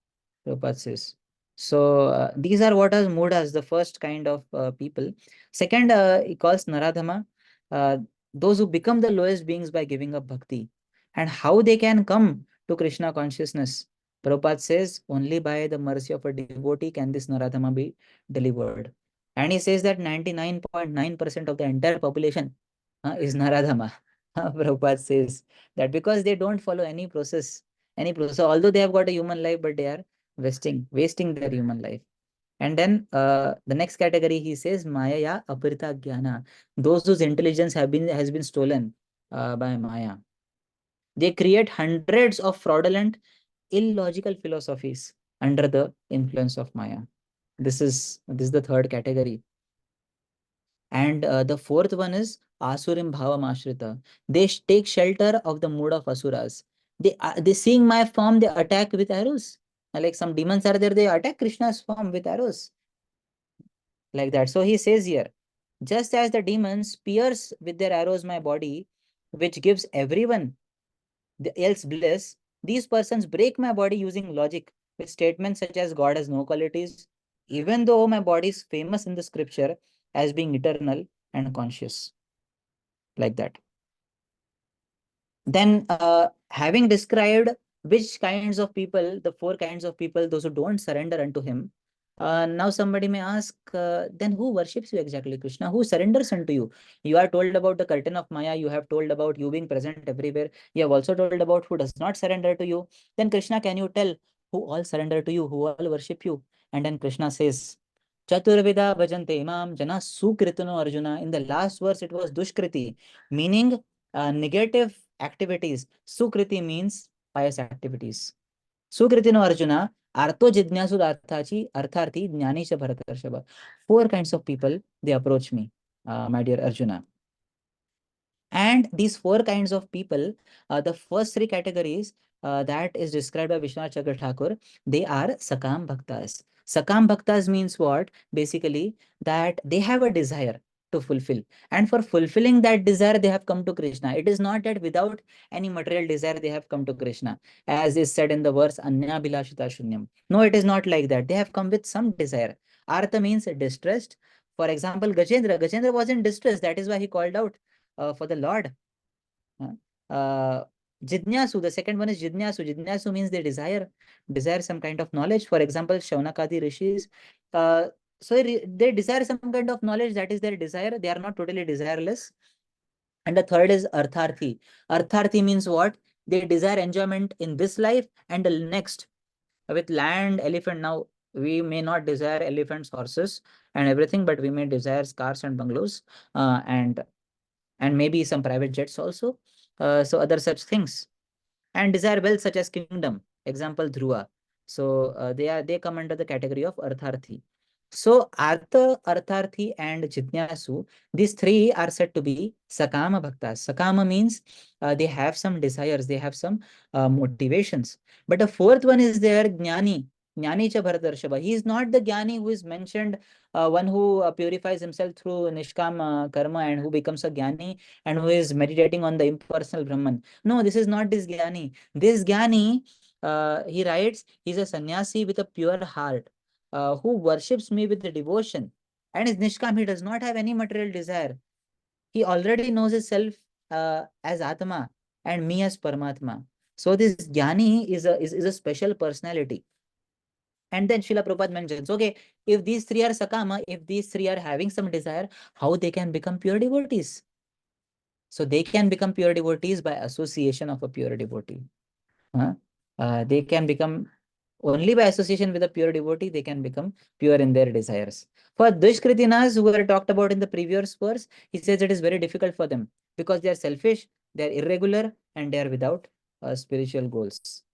Prabhupada says. So these are what are mudas, the first kind of people. Second, he calls Naradhama, uh, those who become the lowest beings by giving up bhakti. And how they can come to Krishna consciousness. Prabhupada says, only by the mercy of a devotee can this Naradhama be delivered. And he says that 99.9% of the entire population is Naradhama. Prabhupada says that because they don't follow any process. So although they have got a human life, but they are wasting their human life. And then the next category he says Maya ya apirita jnana, those whose intelligence has been stolen by Maya. They create hundreds of fraudulent, illogical philosophies under the influence of Maya. This is the third category. And the fourth one is Asurim Bhavam Ashrita. They take shelter of the mood of Asuras. They seeing my form, they attack with arrows. Like some demons are there, they attack Krishna's form with arrows. Like that. So he says here, just as the demons pierce with their arrows my body, which gives everyone else bliss, these persons break my body using logic with statements such as God has no qualities, even though my body is famous in the scripture as being eternal and conscious, like that. Then, having described which kinds of people, the four kinds of people, those who don't surrender unto him, now somebody may ask, then who worships you exactly, Krishna? Who surrenders unto you? You are told about the curtain of Maya, you have told about you being present everywhere, you have also told about who does not surrender to you. Then, Krishna, can you tell who all surrender to you, who all worship you? And then Krishna says, Chaturvida bhajante imam jana sukritano Arjuna. In the last verse, it was dushkriti, meaning negative activities. Sukriti means pious activities. Sukritino Arjuna, Artho Jidnyasu Artharthi Jnani Cha Bharatarshava. Four kinds of people, they approach me, my dear Arjuna. And these four kinds of people, the first three categories that is described by Vishwanath Chakra Thakur, they are Sakam Bhaktas. Sakam Bhaktas means what? Basically, that they have a desire to fulfill. And for fulfilling that desire, they have come to Krishna. It is not that without any material desire, they have come to Krishna, as is said in the verse, Anya Bilashita Shunyam. No, it is not like that. They have come with some desire. Artha means distressed. For example, Gajendra was in distress. That is why he called out for the Lord. Uh, Jidnyasu, the second one is Jidnyasu. Jidnyasu means they desire some kind of knowledge. For example, Shaunakadi rishis. Uh, they desire some kind of knowledge. That is their desire. They are not totally desireless. And the third is Artharthi. Artharthi means what? They desire enjoyment in this life and the next. With land, elephant, now we may not desire elephants, horses, and everything, but we may desire cars and bungalows, and maybe some private jets also. So other such things, and desire wealth such as kingdom. Example Dhruva. So they come under the category of Artharthi. So Artha, Artharthi, and Jitnyasu, these three are said to be Sakama Bhaktas. Sakama means they have some desires, they have some motivations. But the fourth one is there, Jnani. Jnani cha Bharatarshava. He is not the Jnani who is mentioned, one who purifies himself through Nishkam karma and who becomes a Jnani and who is meditating on the impersonal Brahman. No, this is not this Jnani. This Jnani, he writes, he's a sannyasi with a pure heart, who worships me with the devotion and is Nishkam. He does not have any material desire. He already knows himself as Atma and me as Paramatma. So this Jnani is a special personality. And then Srila Prabhupada mentions, okay, if these three are Sakama, if these three are having some desire, how they can become pure devotees? So they can become pure devotees by association of a pure devotee. They can become only by association with a pure devotee, they can become pure in their desires. For Dushkritinas, who were talked about in the previous verse, he says it is very difficult for them because they are selfish, they are irregular, and they are without spiritual goals.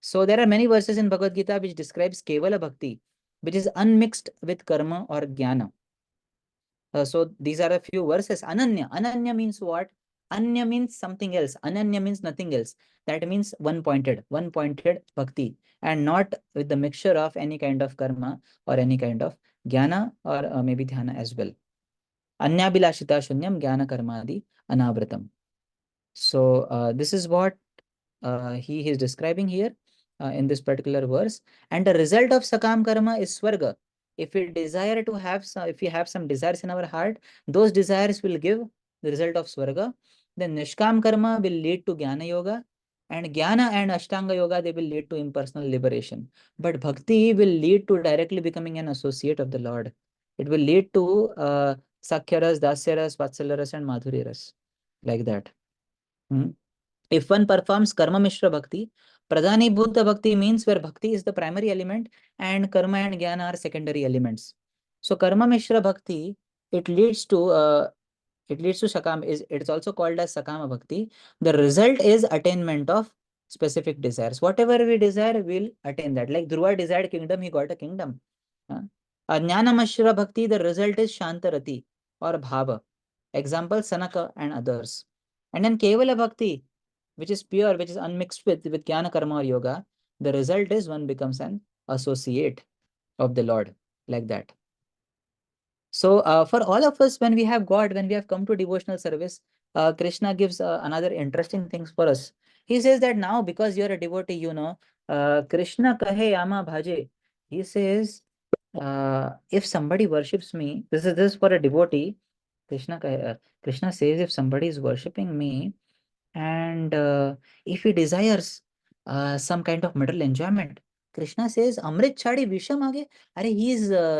So there are many verses in Bhagavad Gita which describes Kevala Bhakti, which is unmixed with karma or jnana. So these are a few verses. Ananya. Ananya means what? Anya means something else. Ananya means nothing else. That means one pointed bhakti, and not with the mixture of any kind of karma or any kind of jnana or maybe dhyana as well. Anya bilashita shunyam jnana karmadi anavratam. So this is what he is describing here in this particular verse. And the result of sakam karma is swarga. If we desire to have some, if we have some desires in our heart, those desires will give the result of swarga. Then nishkam karma will lead to jnana yoga, and jnana and ashtanga yoga, they will lead to impersonal liberation. But bhakti will lead to directly becoming an associate of the Lord. It will lead to sakhyaras, dasyaras, vatsalaras, and madhuryaras, like that. Hmm. If one performs karma mishra bhakti, pradhani bhuta bhakti means where bhakti is the primary element and karma and jnana are secondary elements. So karma mishra bhakti, it leads to sakam, is it's also called as sakama bhakti. The result is attainment of specific desires. Whatever we desire, we'll attain that. Like Dhruva desired kingdom, he got a kingdom. Jnana mishra bhakti, the result is shantarati or bhava. Example Sanaka and others. And then Kevala Bhakti, which is pure, which is unmixed with Jnana Karma or Yoga, the result is one becomes an associate of the Lord, like that. So for all of us, when we have God, when we have come to devotional service, Krishna gives another interesting things for us. He says that now, because you're a devotee, Krishna kahe ama bhaje. He says, if somebody worships me, this is for a devotee. Krishna says, if somebody is worshipping me, and if he desires some kind of material enjoyment, Krishna says, Amrit chadi visham aage. Are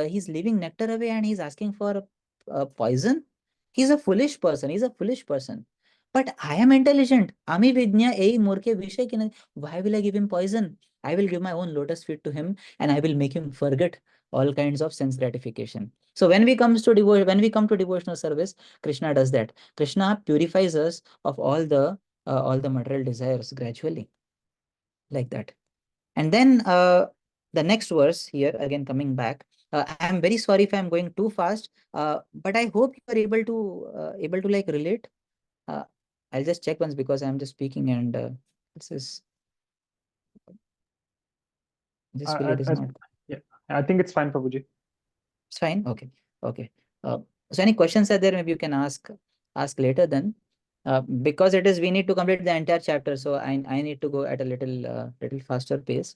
he's leaving nectar away and he's asking for poison. He's a foolish person. He's a foolish person. But I am intelligent. Ami vidnya ei murke vishay ki nahi. Why will I give him poison? I will give my own lotus feet to him, and I will make him forget all kinds of sense gratification. So when we come to devotional service, Krishna does that. Krishna purifies us of all the material desires gradually, like that. And then the next verse here, again coming back. I am very sorry if I am going too fast, but I hope you are able to like relate. Uh, I'll just check once because I'm just speaking and this is this I, way I, it is I, not. yeah, I think it's fine, Prabhuji. It's fine. Okay. Okay. So any questions are there? Maybe you can ask later then. Because it is we need to complete the entire chapter, so I need to go at a little faster pace.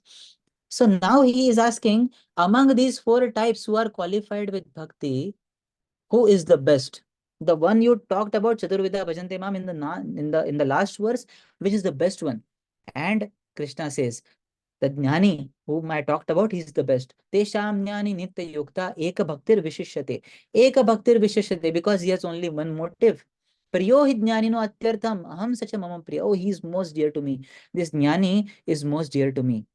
So now he is asking, among these four types who are qualified with bhakti, who is the best? The one you talked about, Chaturvida Bhajante Mam, in the last verse, which is the best one? And Krishna says, the jnani whom I talked about, he's the best. Tesham jnani nitya yukta eka bhaktir vishishyate. Eka bhaktir vishishyate, because he has only one motive. Priyo hi jnani no atyartham aham sacha mama priya. Oh, he is most dear to me. This jnani is most dear to me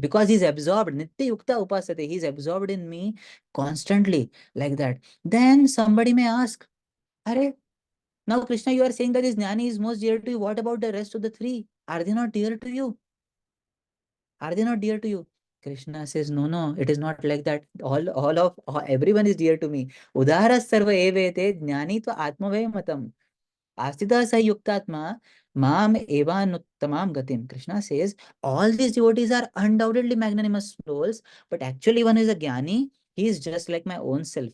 because he's absorbed. Nitya yukta upasate. He's absorbed in me constantly, like that. Then somebody may ask, Are, now Krishna, you are saying that this jnani is most dear to you. What about the rest of the three? Are they not dear to you? Are they not dear to you? Krishna says, no, no, it is not like that. Everyone is dear to me. Udaras sarva evete jnani to atmavaya matam. Astita sa yuktatma mam evanuttamam gatim. Krishna says, all these devotees are undoubtedly magnanimous souls, but actually one is a jnani. He is just like my own self.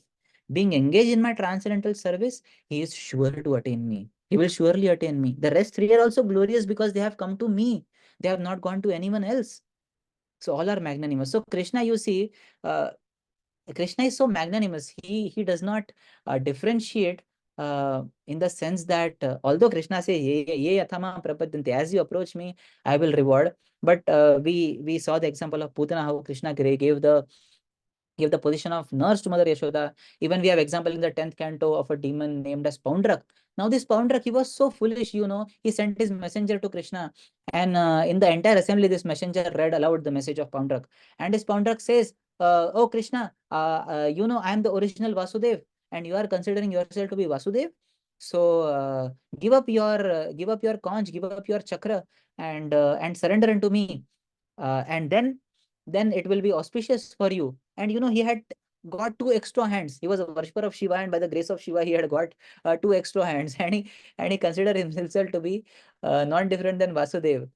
Being engaged in my transcendental service, he is sure to attain me. He will surely attain me. The rest three are also glorious because they have come to me. They have not gone to anyone else. So all are magnanimous. So Krishna, you see, uh, Krishna is so magnanimous. He does not differentiate in the sense that although Krishna says, ye yathama prapadyante, as you approach me, I will reward. But we saw the example of Putana, how Krishna gave the position of nurse to Mother Yashoda. Even we have example in the 10th canto of a demon named as Poundrak. Now this Poundrak, he was so foolish, he sent his messenger to Krishna. And in the entire assembly, this messenger read aloud the message of Poundrak. And this Poundrak says, oh Krishna, I am the original Vasudev and you are considering yourself to be Vasudev. So give up your conch, give up your chakra and surrender unto me. And then it will be auspicious for you. And he had got two extra hands. He was a worshipper of Shiva, and by the grace of Shiva, he had got two extra hands, and he considered himself to be not different than Vasudev.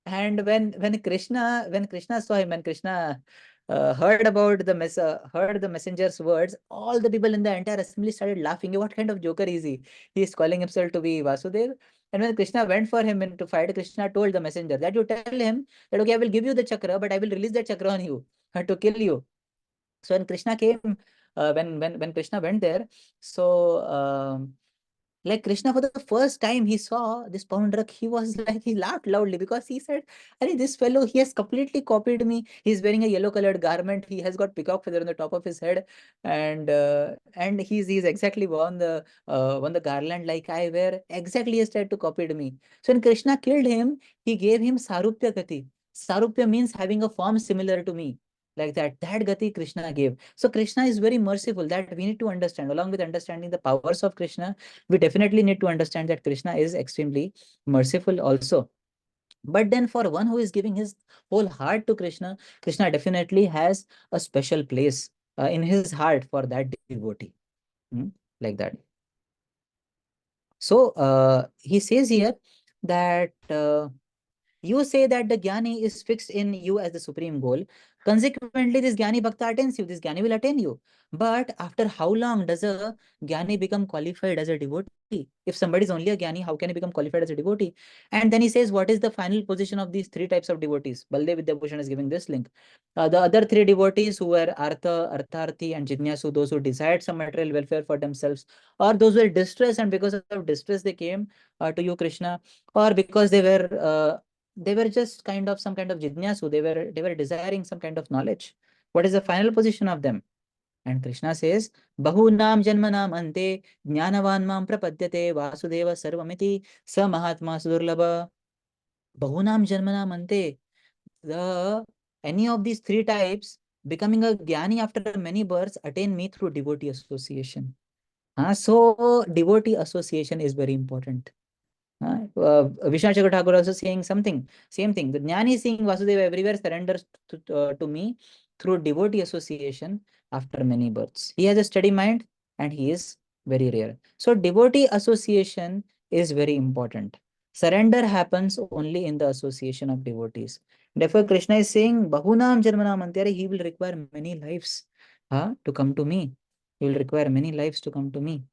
And when Krishna saw him, and Krishna heard the messenger's words, all the people in the entire assembly started laughing. What kind of joker is he? He is calling himself to be Vasudev. And when Krishna went for him and to fight, Krishna told the messenger that you tell him that okay, I will give you the chakra, but I will release that chakra on you to kill you. So when Krishna came, when Krishna went there, so like Krishna, for the first time he saw this Poundrak, he was like, he laughed loudly because he said, Arey, this fellow, he has completely copied me. He's wearing a yellow colored garment. He has got peacock feather on the top of his head. And he's exactly won the garland like I wear. Exactly, he has tried to copy me. So when Krishna killed him, he gave him Sarupya Gati. Sarupya means having a form similar to me. Like that Gati Krishna gave. So Krishna is very merciful. That we need to understand. Along with understanding the powers of Krishna, we definitely need to understand that Krishna is extremely merciful also. But then for one who is giving his whole heart to Krishna, Krishna definitely has a special place in his heart for that devotee. Hmm? Like that. So he says here that you say that the jnani is fixed in you as the supreme goal. Consequently, this Jnani Bhakta attains you, this Jnani will attain you. But after how long does a Jnani become qualified as a devotee? If somebody is only a Jnani, how can he become qualified as a devotee? And then he says, what is the final position of these three types of devotees? Baldev Vidyabhushan is giving this link. The other three devotees who were Artha, Artharthi, and Jignasu, those who desired some material welfare for themselves, or those who were distressed, and because of distress they came to you, Krishna, or because they were just kind of some kind of jignasu, they were desiring some kind of knowledge. What is the final position of them? And Krishna says, Bahunam Janmanam Ante Jnanavan Mam Prapadyate Vasudeva Sarvamiti Sa Mahatma Sudurlabha. Bahunam Janmanam Ante. The any of these three types, becoming a Jnani after many births, attain me through devotee association. So devotee association is very important. Vishnu Thakur also saying something, same thing. The Jnani is seeing Vasudeva everywhere, surrenders to me through devotee association after many births. He has a steady mind and he is very rare. So devotee association is very important. Surrender happens only in the association of devotees. Therefore, Krishna is saying, Bahunam Janmanam Antyare, he will require many lives to come to me. He will require many lives to come to me.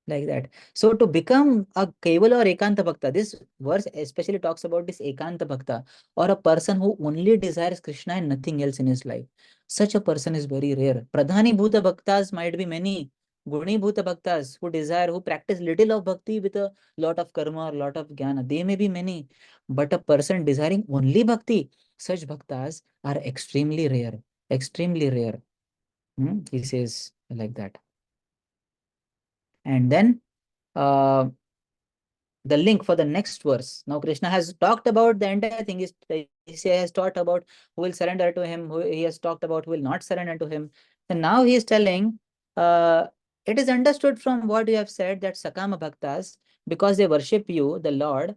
Like that. So to become a Kevala or Ekanta Bhakta, this verse especially talks about this Ekanta Bhakta, or a person who only desires Krishna and nothing else in his life. Such a person is very rare. Pradhani Bhuta Bhaktas might be many. Guni Bhuta Bhaktas who desire, who practice little of bhakti with a lot of karma or lot of jnana, they may be many. But a person desiring only bhakti, such bhaktas are extremely rare. Extremely rare. He says like that. And then uh, the link for the next verse. Now Krishna has talked about the entire thing. He has talked about who will surrender to him, who he has talked about who will not surrender to him. And now he is telling, uh, it is understood from what you have said that Sakama Bhaktas, because they worship you, the Lord,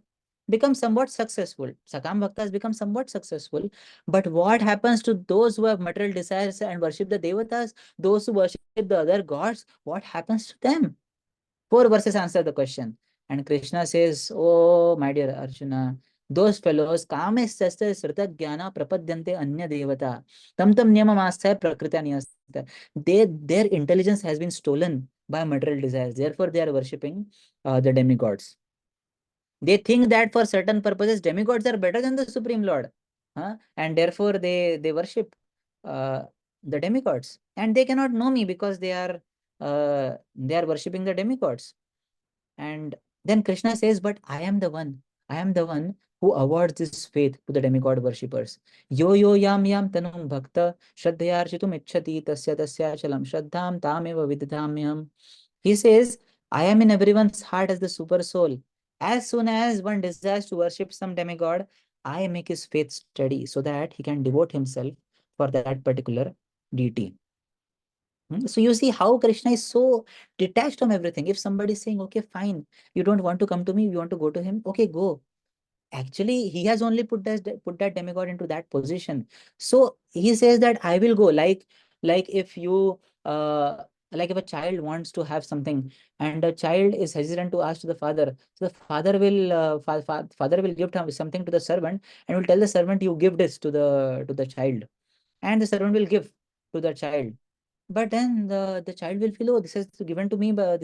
become somewhat successful. Sakama Bhaktas become somewhat successful. But what happens to those who have material desires and worship the Devatas, those who worship the other gods, what happens to them? Four verses answer the question. And Krishna says, oh, my dear Arjuna, those fellows, kames sastra srita jnana prapadyante anya devata. Tam niyamamastha prakrita niyastha. Their intelligence has been stolen by material desires. Therefore, they are worshipping the demigods. They think that for certain purposes, demigods are better than the Supreme Lord. And therefore, they worship uh, the demigods. And they cannot know me because they are worshipping the demigods. And then Krishna says, but I am the one who awards this faith to the demigod worshippers. Yo yo yam tanum bhakta shraddhayarchitum ichchati tasya tasya chalam shraddham tameva vididhamyam. He says, I am in everyone's heart as the super soul. As soon as one desires to worship some demigod, I make his faith steady so that he can devote himself for that particular deity. So you see how Krishna is so detached from everything. If somebody is saying, okay, fine, you don't want to come to me, you want to go to him, okay, go. Actually, he has only put that demigod into that position. So he says that I will go. Like if you like if a child wants to have something and a child is hesitant to ask to the father, so the father will give something to the servant and will tell the servant, you give this to the child, and the servant will give to the child. But then the child will feel, oh, this has been given to me by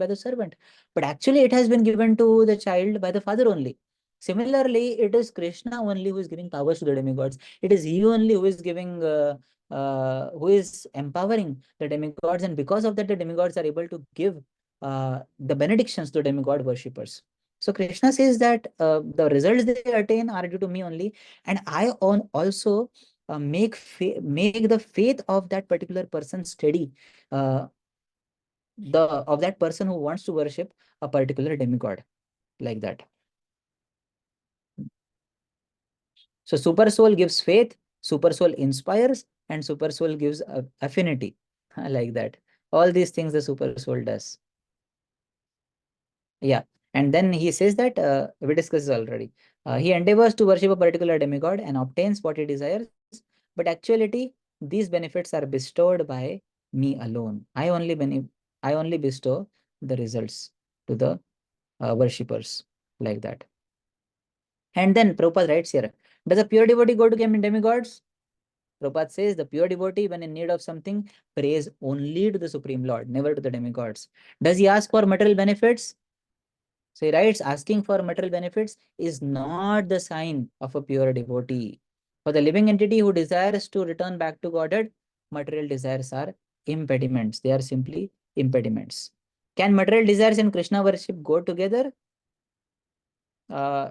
the servant. But actually, it has been given to the child by the father only. Similarly, it is Krishna only who is giving powers to the demigods. It is he only who is who is empowering the demigods, and because of that, the demigods are able to give the benedictions to demigod worshippers. So Krishna says that the results they attain are due to me only, and I also make the faith of that particular person steady, uh, the of that person who wants to worship a particular demigod, like that. So super soul gives faith, super soul inspires, and super soul gives affinity, like that. All these things the super soul does. Yeah. And then he says that we discussed already. He endeavors to worship a particular demigod and obtains what he desires. But actuality, these benefits are bestowed by me alone. I only bestow the results to the worshippers, like that. And then Prabhupada writes here, does a pure devotee go to demigods? Prabhupada says the pure devotee, when in need of something, prays only to the Supreme Lord, never to the demigods. Does he ask for material benefits? So he writes, asking for material benefits is not the sign of a pure devotee. For the living entity who desires to return back to Godhead, material desires are impediments. They are simply impediments. Can material desires and Krishna worship go together?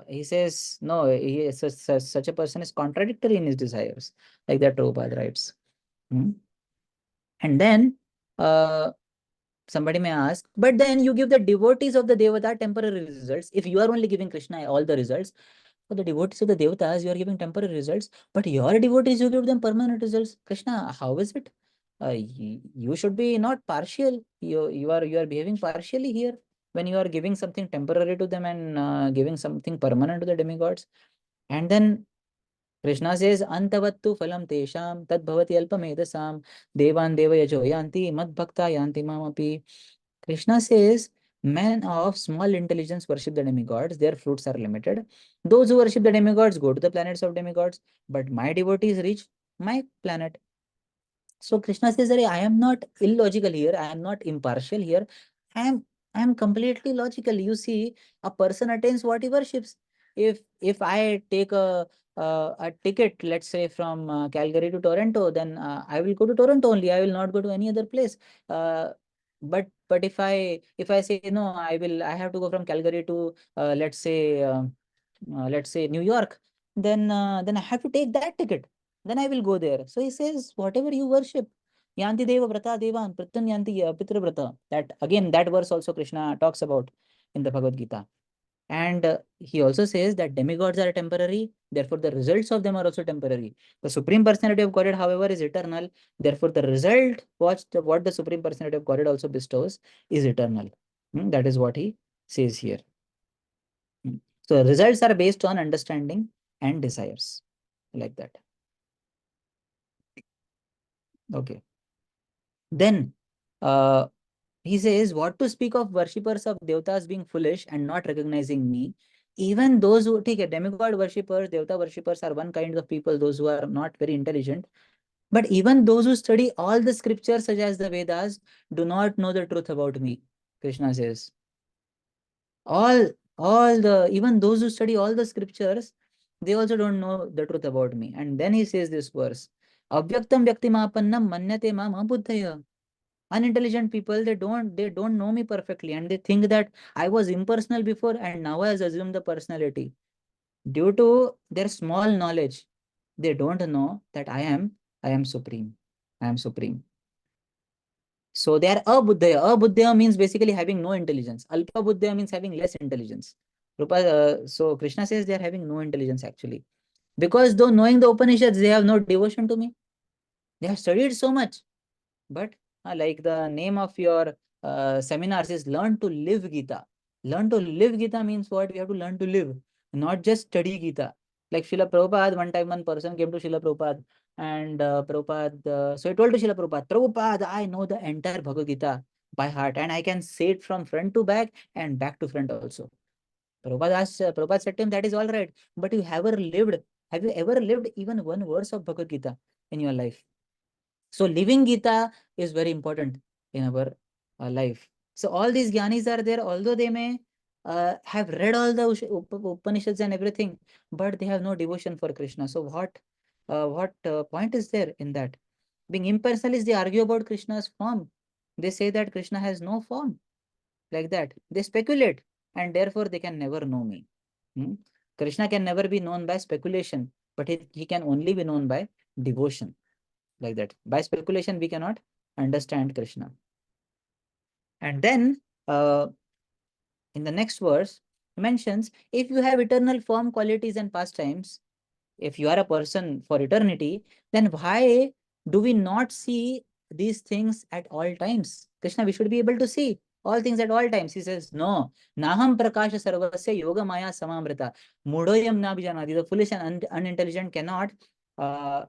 He says, no, such a person is contradictory in his desires, like that Prabhupada writes. And then somebody may ask, but then you give the devotees of the Devata temporary results. If you are only giving Krishna all the results, for the devotees of the Devatas, you are giving temporary results, but your devotees, you give them permanent results. Krishna, how is it? You should be not partial. You are behaving partially here when you are giving something temporary to them and giving something permanent to the demigods. And then Krishna says, Antavattu phalam tesham tad bhavati alpamedasam devan devayajo yanti mad bhakta yanti mamapi. Krishna says, men of small intelligence worship the demigods, their fruits are limited. Those who worship the demigods go to the planets of demigods, but my devotees reach my planet. So Krishna says that I am not illogical here, I am not impartial here. I am I am completely logical. You see, a person attains what he worships. If I take a ticket, let's say from Calgary to Toronto, then I will go to Toronto only. I will not go to any other place. But if I say no, I have to go from Calgary to let's say New York, then I have to take that ticket. Then I will go there. So he says, whatever you worship, yanti deva vrata devan prityan yanti pitra vrata. That again, that verse also Krishna talks about in the Bhagavad Gita. And he also says that demigods are temporary, therefore the results of them are also temporary. The Supreme Personality of Godhead, however, is eternal. Therefore, the result, what the Supreme Personality of Godhead also bestows, is eternal. That is what he says here. So results are based on understanding and desires, like that. Okay. Then he says, what to speak of worshippers of devatas being foolish and not recognizing me? Even those who take a demigod worshippers, devata worshippers are one kind of people, those who are not very intelligent. But even those who study all the scriptures, such as the Vedas, do not know the truth about me. Krishna says, even those who study all the scriptures, they also don't know the truth about me. And then he says this verse, Avyaktam vyaktimapannam manyate mam abuddhaya. Unintelligent people, they don't know me perfectly, and they think that I was impersonal before and now I has assumed the personality. Due to their small knowledge, they don't know that I am supreme. I am supreme. So they are abuddhaya. Abuddhaya means basically having no intelligence. Alpa buddhaya means having less intelligence. So Krishna says they are having no intelligence actually. Because though knowing the Upanishads, they have no devotion to me. They have studied so much. But like the name of your seminars is Learn to Live Gita. Learn to live Gita means what? We have to learn to live, not just study Gita. Like Srila Prabhupada, one time one person came to Srila Prabhupada and so he told to Srila Prabhupada, Prabhupada, I know the entire Bhagavad Gita by heart and I can say it from front to back and back to front also. Prabhupada said to him, that is all right, but have you ever lived even one verse of Bhagavad Gita in your life? So living Gita is very important in our life. So all these Gyanis are there, although they may have read all the Upanishads and everything, but they have no devotion for Krishna. So what point is there in that? Being impersonalists, they argue about Krishna's form. They say that Krishna has no form, like that. They speculate, and therefore they can never know me. Hmm? Krishna can never be known by speculation, but he can only be known by devotion, like that. By speculation, we cannot understand Krishna. And then in the next verse, mentions if you have eternal form, qualities, and pastimes, if you are a person for eternity, then why do we not see these things at all times? Krishna, we should be able to see all things at all times. He says, no, naham prakasha sarvasya yoga maya samamrita. Mudoyam nabijanadi. The foolish and unintelligent cannot uh,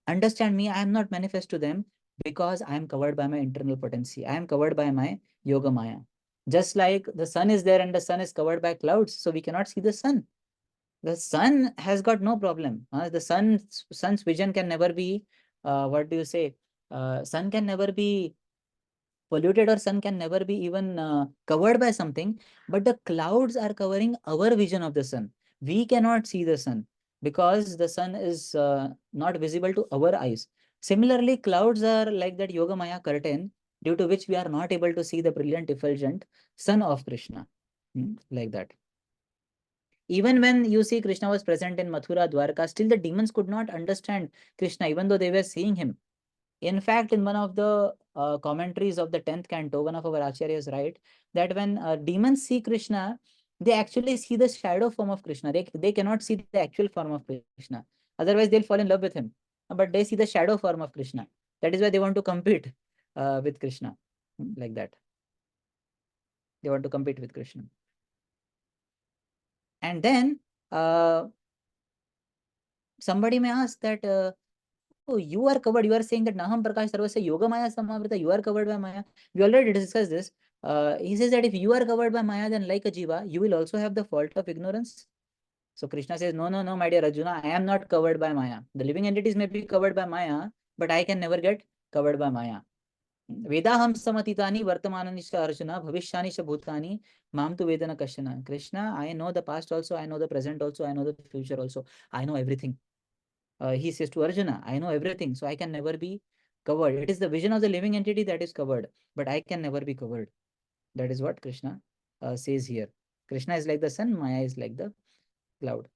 understand me. I am not manifest to them because I am covered by my internal potency. I am covered by my yoga maya. Just like the sun is there and the sun is covered by clouds, so we cannot see the sun. The sun has got no problem. The sun's vision can never be, what do you say? Sun can never be polluted, or sun can never be even covered by something, but the clouds are covering our vision of the sun. We cannot see the sun because the sun is not visible to our eyes. Similarly, clouds are like that yoga maya curtain, due to which we are not able to see the brilliant effulgent sun of Krishna. Like that. Even when you see Krishna was present in Mathura, Dwarka, still the demons could not understand Krishna, even though they were seeing him. In fact, in one of the commentaries of the 10th canto, one of our acharyas write that when demons see Krishna, they actually see the shadow form of Krishna. They cannot see the actual form of Krishna. Otherwise, they'll fall in love with him. But they see the shadow form of Krishna. That is why they want to compete with Krishna. Like that. They want to compete with Krishna. And then somebody may ask that, oh, you are covered. You are saying that Naham Prakash Sarvasya Yoga Maya Samavrita, you are covered by Maya. We already discussed this. He says that if you are covered by Maya, then like a Jiva, you will also have the fault of ignorance. So Krishna says, no, no, no, my dear Arjuna, I am not covered by Maya. The living entities may be covered by Maya, but I can never get covered by Maya. Vedaham samatitani vartamanani cha Arjuna bhavishyani cha bhutani mam tu vedana kashana. Krishna, I know the past also, I know the present also, I know the future also. I know everything. He says to Arjuna, I know everything, so I can never be covered. It is the vision of the living entity that is covered, but I can never be covered. That is what Krishna says here. Krishna is like the sun, Maya is like the cloud.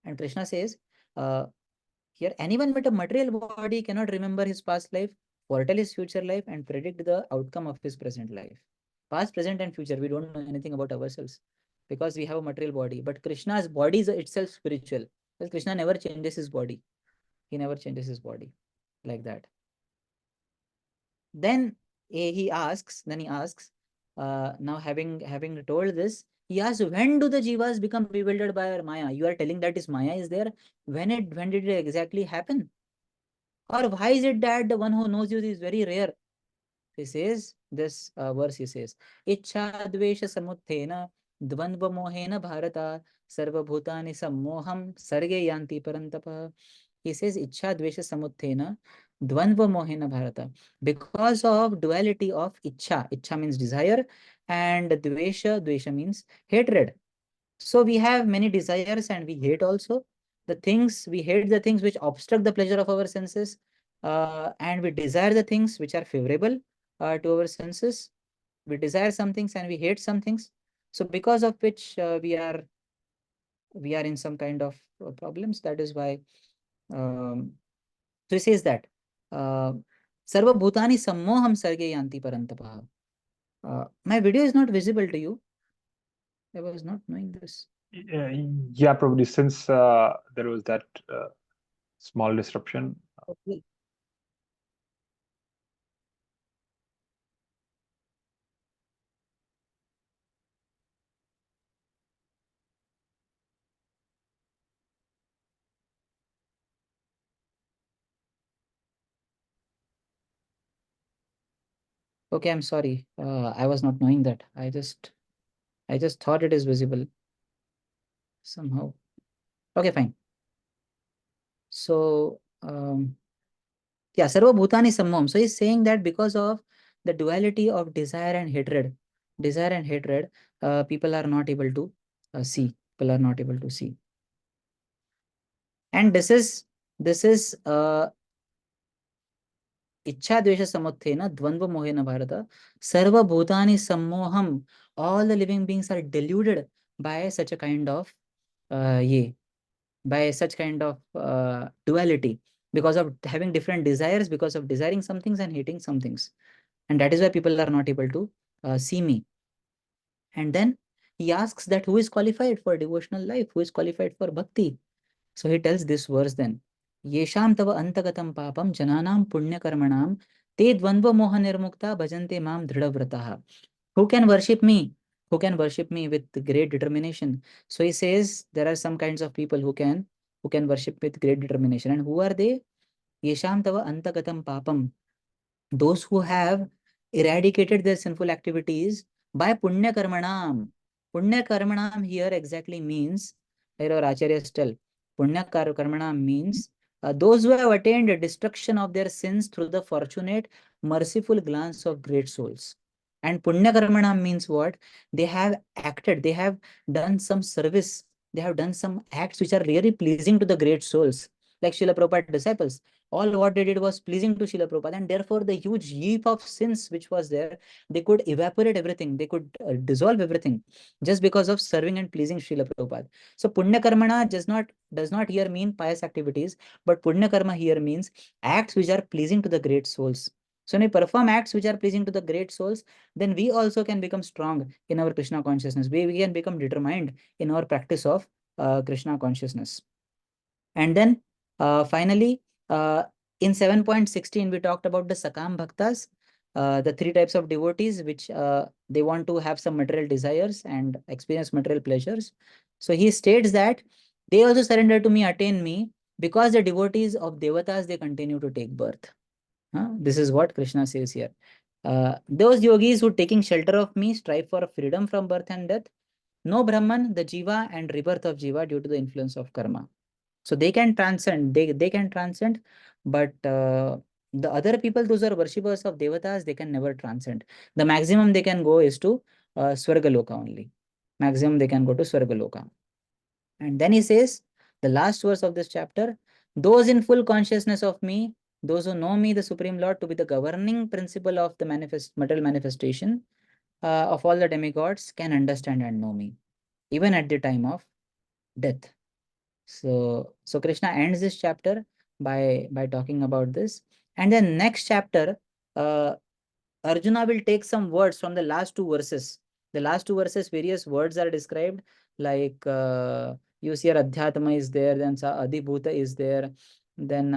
And Krishna says, here, anyone with a material body cannot remember his past life, foretell his future life, and predict the outcome of his present life. Past, present, and future, we don't know anything about ourselves because we have a material body. But Krishna's body is itself spiritual. Because Krishna never changes his body. He never changes his body like that. Then he asks, now having told this, he asks, when do the jivas become bewildered by our Maya? You are telling that is Maya is there. When did it exactly happen? Or why is it that the one who knows you is very rare? He says, this verse he says, Ichha dvesha samuthena dvandva mohena bharata sarva bhutani sammoham sarge yanti parantapa. He says, Ichha dvesha samuthena dvandva mohena bharata. Because of duality of Ichha. Ichha means desire, and dvesha means hatred. So we have many desires and we hate also. We hate the things which obstruct the pleasure of our senses, and we desire the things which are favorable to our senses. We desire some things and we hate some things. So because of which we are in some kind of problems. That is why. So he says that Sarva Bhutani Sammoham Sarge Yanti Parantapa. My video is not visible to you. I was not knowing this. Yeah, probably since there was that small disruption. Okay. Okay, I'm sorry. I was not knowing that. I just thought it is visible somehow. Okay, fine. So, yeah, Sarva Bhutani Sammam. So he's saying that because of the duality of desire and hatred, people are not able to see. People are not able to see. And this is Ichha Dvesha Samuthena Dvandva Mohena Bharata. Sarva Bhutani Sammoham. All the living beings are deluded by such a kind of ye, by such kind of duality, because of having different desires, because of desiring some things and hating some things. And that is why people are not able to see me. And then he asks that who is qualified for devotional life, who is qualified for bhakti. So he tells this verse then. Yesham tava antagatam papam jananam punya karmanam te dvandva moha nirmukta bhajante mam dridhavrataha. Who can worship me? Who can worship me with great determination? So he says there are some kinds of people who can worship with great determination. And who are they? Yesham tava antagatam papam. Those who have eradicated their sinful activities by punya karmanam. Punya karmanam here exactly means Here our acharyas tell, punya karmana means those who have attained a destruction of their sins through the fortunate, merciful glance of great souls. And punya karmana means what? They have acted, they have done some service, they have done some acts which are really pleasing to the great souls, like Srila Prabhupada disciples. All what they did was pleasing to Srila Prabhupada, and therefore the huge heap of sins which was there, they could evaporate everything, they could dissolve everything just because of serving and pleasing Srila Prabhupada. So punya karmana does not here mean pious activities, but punya karma here means acts which are pleasing to the great souls. So when we perform acts which are pleasing to the great souls, then we also can become strong in our Krishna consciousness. We can become determined in our practice of Krishna consciousness. And then finally, in 7.16, we talked about the Sakam Bhaktas, the three types of devotees which they want to have some material desires and experience material pleasures. So he states that they also surrender to me, attain me, because the devotees of Devatas, they continue to take birth. This is what Krishna says here. Those yogis who taking shelter of me strive for freedom from birth and death, no Brahman, the Jiva and rebirth of Jiva due to the influence of karma. So they can transcend, they can transcend, but the other people, those are worshippers of devatas, they can never transcend. The maximum they can go is to Swargaloka only. Maximum they can go to Swargaloka. And then he says, the last verse of this chapter, those in full consciousness of me, those who know me, the Supreme Lord, to be the governing principle of the material manifestation of all the demigods, can understand and know me, even at the time of death. So Krishna ends this chapter by talking about this. And then next chapter, uh, Arjuna will take some words from the last two verses. The last two verses, various words are described, like you see Adhyatma is there, then Adibhuta is there, then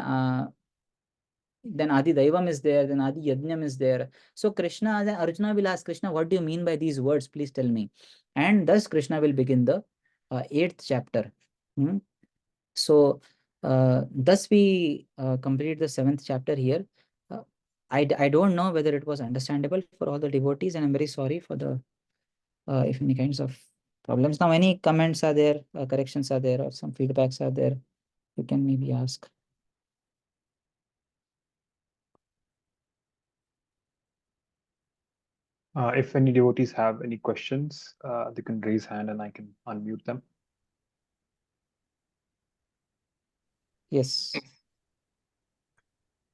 Adi Daivam is there, then Adi Yajnam is there. So Krishna, then Arjuna will ask Krishna, what do you mean by these words? Please tell me. And thus Krishna will begin the eighth chapter. Hmm? So thus we complete the seventh chapter here. Uh, I don't know whether it was understandable for all the devotees, and I'm very sorry for the if any kinds of problems. Now, any comments are there, corrections are there, or some feedbacks are there, you can maybe ask. If any devotees have any questions, they can raise hand and I can unmute them. Yes.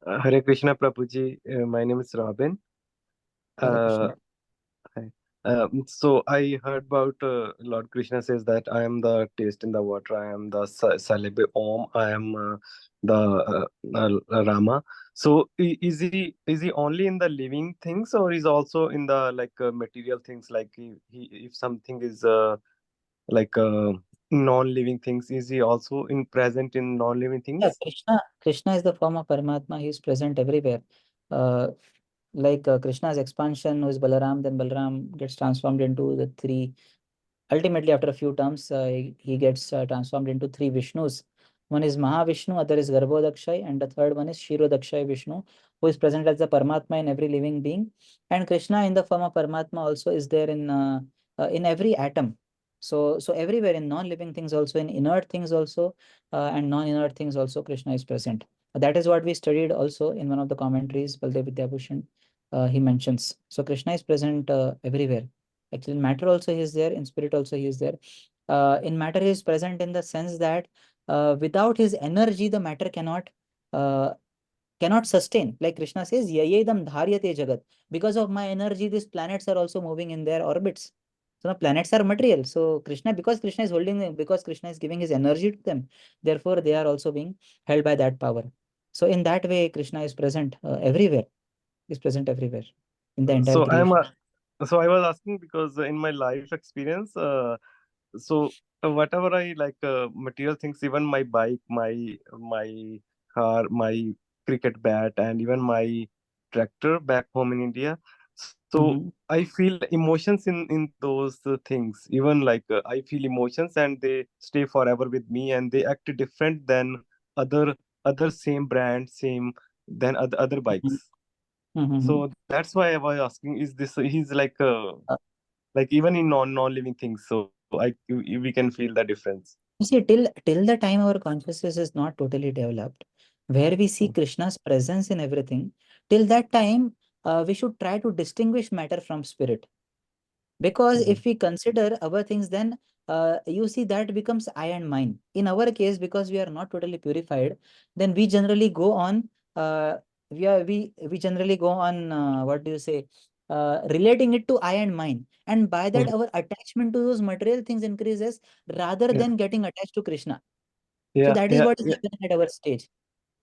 Hare Krishna Prabhuji, my name is Robin. Hare Krishna. Hi. So I heard about Lord Krishna says that I am the taste in the water, I am the syllable Om, I am the Rama. So is he only in the living things, or is also in the like material things? Like if something is like non-living things, is he also in present in non-living Yeah, things? Krishna is the form of Paramatma. He is present everywhere. Uh, like Krishna's expansion, who is Balaram, then Balaram gets transformed into the three. Ultimately, after a few terms, he gets transformed into three Vishnus. One is Mahavishnu, other is Garbhodakshay, and the third one is Shirodakshay Vishnu, who is present as the Paramatma in every living being. And Krishna, in the form of Paramatma, also is there in every atom. So everywhere in non-living things, also in inert things, also and non-inert things, also Krishna is present. That is what we studied also in one of the commentaries, Baldev Vidyabhushan. He mentions. So Krishna is present everywhere. Actually, in matter also he is there, in spirit also he is there. In matter he is present in the sense that without his energy, the matter uh, cannot sustain. Like Krishna says, Yayedam dharyate jagat. Because of my energy, these planets are also moving in their orbits. So the planets are material. So Krishna, because Krishna is holding them, because Krishna is giving his energy to them, therefore they are also being held by that power. So in that way, Krishna is present everywhere. Is present everywhere in the entire So creation. so I was asking because in my life experience, so whatever I like material things, even my bike, my car, my cricket bat, and even my tractor back home in India. So Mm-hmm. I feel emotions in those things. Even like I feel emotions, and they stay forever with me, and they act different than other other same brand, same than other bikes. Mm-hmm. So that's why I was asking: is this he's like even in non living things? So we can feel the difference. You see, till the time our consciousness is not totally developed, where we see Krishna's presence in everything, till that time, we should try to distinguish matter from spirit. Because if we consider our things, then you see that becomes I and mine. In our case, because we are not totally purified, then we generally go on. We generally go on. What do you say? Relating it to I and mine, and by that our attachment to those material things increases rather Yeah. than getting attached to Krishna. So Yeah, that is yeah, what is yeah. happening at our stage.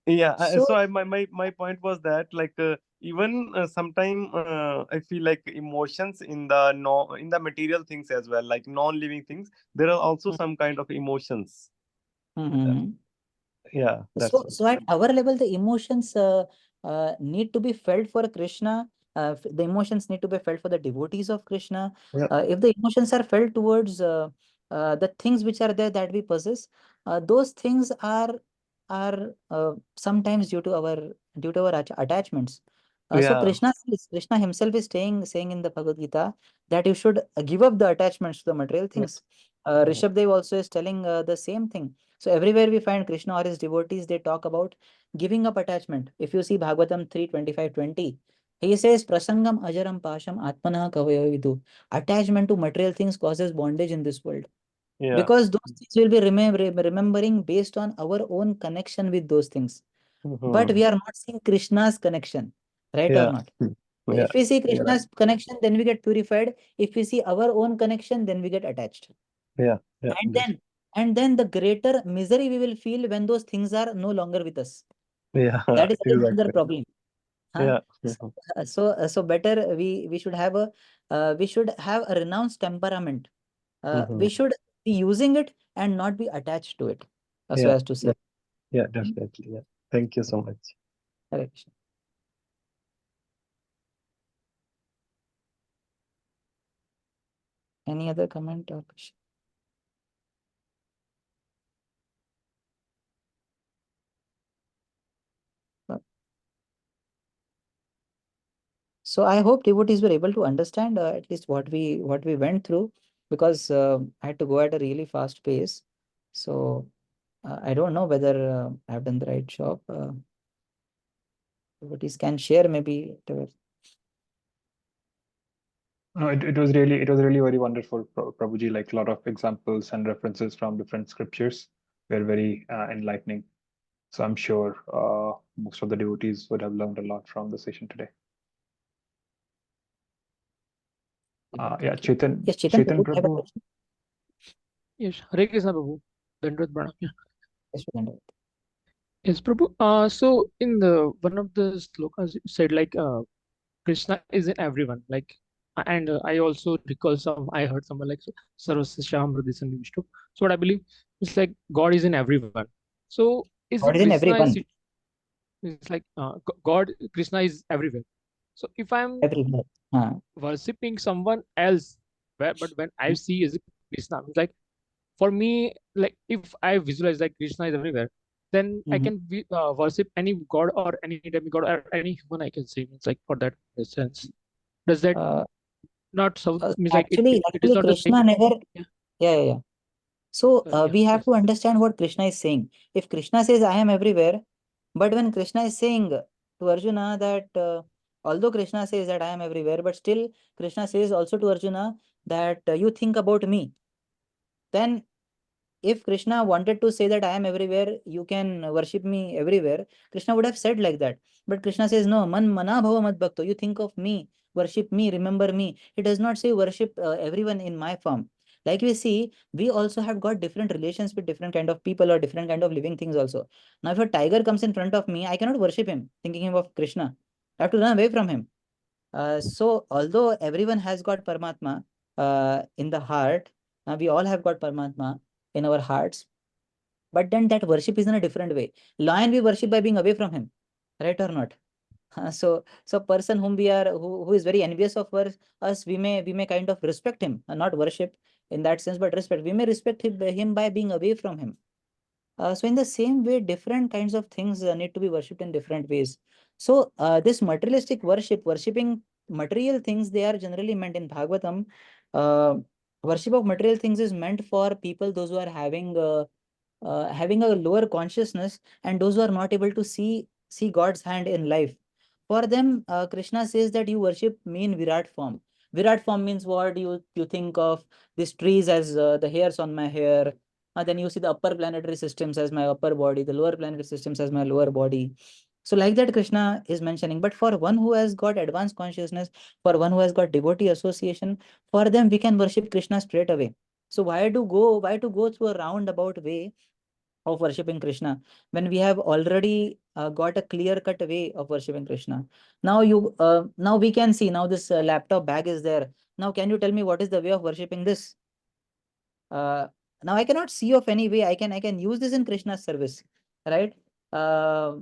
Yeah, So so my point was that like even sometime I feel like emotions in the no in the material things as well, like non-living things, there are also some kind of emotions. Mhm. Yeah, that's So, what. so at our level, the emotions need to be felt for Krishna. The emotions need to be felt for the devotees of Krishna. Yeah, If the emotions are felt towards the things which are there that we possess, those things are sometimes due to our attachments. So yeah, Krishna himself is saying in the Bhagavad Gita that you should give up the attachments to the material yeah. things. Rishabh also is telling the same thing. So everywhere we find Krishna or his devotees, they talk about giving up attachment. If you see Bhagavatam 3:25-20, he says, Prasangam ajaram pasham atmanaha kavayo vidu. Attachment to material things causes bondage in this world. Yeah. Because those things will be remembering based on our own connection with those things. But Mhm. we are not seeing Krishna's connection, right or Yeah. not? Yeah. If we see You're right. Krishna's connection, then we get purified. If we see our own connection, then we get attached. Yeah. Yeah. And then, and then the greater misery we will feel when those things are no longer with us. Yeah. That is again another Exactly. problem. Huh? Yeah. So, so better we should have a renounced temperament. Mhm. We should be using it and not be attached to it. So Yeah. as to say. Yeah. Hmm? Definitely. Yeah. Thank you so much. Hare Krishna. Any other comment or question? So I hope devotees were able to understand at least what we went through, because I had to go at a really fast pace. So I don't know whether I've done the right job. Devotees can share maybe. No, it was really very wonderful, Prabhuji. Like a lot of examples and references from different scriptures were very enlightening. So I'm sure most of the devotees would have learned a lot from the session today. Yeah, Thank you. Yes, Chetan, Chetan Prabhu, I have a Prabhu. question. Yes, Hare Krishna Prabhu. Dandrat Pranam. Yeah. Yes, Chetan. Yes, Prabhu. So in the one of the slokas, it said like Krishna is in everyone. Like, and I also recall I heard someone like Sarvasya Sham Hridaya Vishnu. So what I believe is like God is in everyone. So is it God is in Krishna is everyone, it is like God Krishna is everywhere. So if I'm everywhere. worshipping someone else, but when I see is Krishna, it's like for me, like if I visualize like Krishna is everywhere, then I Mhm. can worship any god or any demigod or any human I can see. It's like for that sense. Does that Uh, not so means like it is actually, not the same? Krishna never. Yeah. Yeah. So Yeah. we have Yes. to understand what Krishna is saying. If Krishna says, I am everywhere, but when Krishna is saying to Arjuna that although Krishna says that I am everywhere, but still Krishna says also to Arjuna that you think about me, then if Krishna wanted to say that I am everywhere, you can worship me everywhere, Krishna would have said like that. But Krishna says, no, man mana bhava mad bhakto. You think of me, worship me, remember me. He does not say worship everyone in my form. Like we see, we also have got different relations with different kind of people or different kind of living things also. Now, if a tiger comes in front of me, I cannot worship him, thinking of Krishna. I have to run away from him. So although everyone has got Paramatma in the heart, we all have got Paramatma in our hearts, but then that worship is in a different way. Lion we worship by being away from him, right or not? So person whom we are who is very envious of us, we may kind of respect him, not worship in that sense, but respect. We may respect him by being away from him. So in the same way, different kinds of things need to be worshipped in different ways. So this materialistic worship, worshipping material things, they are generally meant in Bhagavatam. Uh, worship of material things is meant for people, those who are having a lower consciousness, and those who are not able to see God's hand in life. For them, Krishna says that you worship me in Virat form. Virat form means what? You think of these trees as the hairs on my hair. Then you see the upper planetary systems as my upper body, the lower planetary systems as my lower body. So like that, Krishna is mentioning. But for one who has got advanced consciousness, for one who has got devotee association, for them we can worship Krishna straight away. So why to go through a roundabout way of worshipping Krishna when we have already got a clear cut way of worshipping Krishna? Now we can see, now this laptop bag is there. Now can you tell me what is the way of worshipping this? uh, Now I cannot see of any way. I can use this in Krishna's service, right? uh,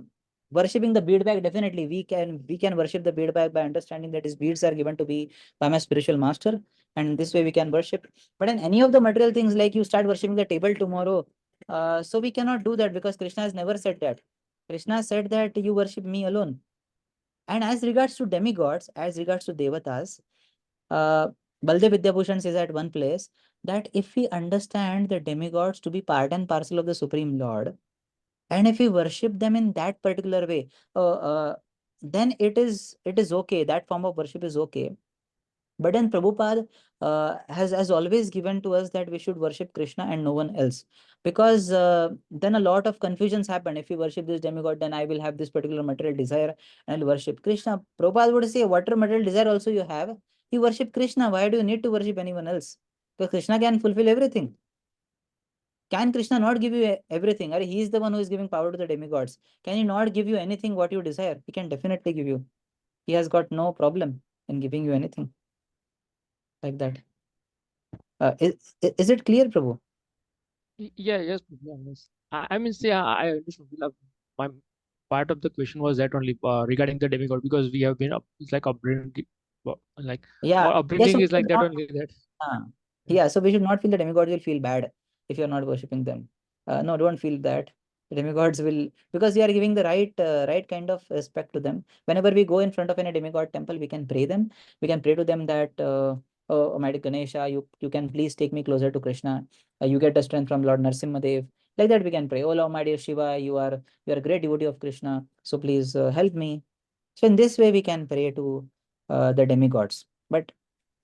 Worshipping the bead bag, definitely we can worship the bead bag by understanding that his beads are given to be by my spiritual master, and this way we can worship. But in any of the material things, like you start worshiping the table tomorrow, so we cannot do that, because Krishna has never said that. Krishna said that you worship me alone. And as regards to demigods, as regards to devatas, uh, Baldev Vidyabhushan says at one place that if we understand the demigods to be part and parcel of the Supreme Lord, and if we worship them in that particular way, then it is okay. That form of worship is okay. But then Prabhupada has always given to us that we should worship Krishna and no one else. Because then a lot of confusions happen. If you worship this demigod, then I will have this particular material desire and I'll worship Krishna. Prabhupada would say, whatever material desire also you have, you worship Krishna. Why do you need to worship anyone else? Because Krishna can fulfill everything. Can Krishna not give you everything? Or he is the one who is giving power to the demigods. Can he not give you anything what you desire? He can definitely give you. He has got no problem in giving you anything like that. Is it clear, Prabhu? Yeah, yes, yeah, yes. I mean, see, I understand. My part of the question was that only regarding the demigod, because we have been up, it's like upbringing, like Yeah. our Yeah. upbringing So we is like should that not. only. That Uh, yeah. yeah. So we should not feel the demigods will feel bad if you're not worshipping them. No, don't feel that. The demigods will, because you are giving the right kind of respect to them. Whenever we go in front of any demigod temple, we can pray them. We can pray to them that, oh, Almighty Ganesha, you can please take me closer to Krishna. You get the strength from Lord Narsimhadev. Like that, we can pray. Oh, Almighty Shiva, you are a great devotee of Krishna. So please help me. So in this way, we can pray to the demigods. But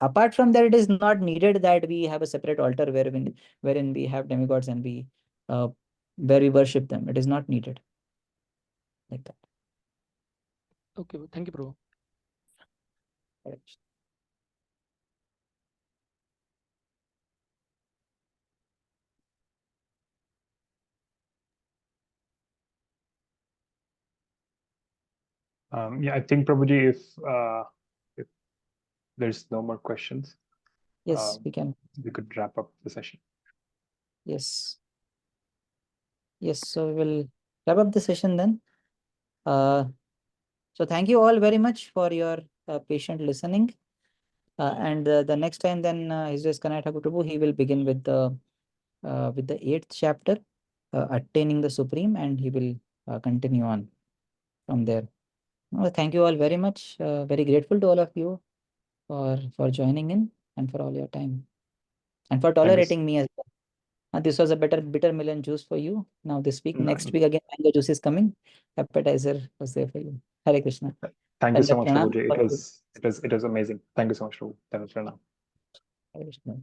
apart from that, it is not needed that we have a separate altar wherein we have demigods and we uh, where we worship them. It is not needed like that. Okay, well, thank you, bro. Correct. Yeah, I think Prabhuji, if there's no more questions, Yes, we can. we could wrap up the session. Yes. Yes. So we will wrap up the session then. So thank you all very much for your patient listening. And the next time then His Grace Kanai Thakur Prabhu, he will begin with the 8th chapter, attaining the Supreme, and he will continue on from there. Well, thank you all very much. Very grateful to all of you for joining in and for all your time and for Thank you. tolerating me as well. This was a better bitter melon juice for you. Now this week, No, next week again, mango juice is coming. Appetizer was there for you. Hare Krishna. Thank you so Dandavat much, pranam Prabhuji. for you. It was amazing. Thank you so much, Prabhu. That was enough. Hare Krishna.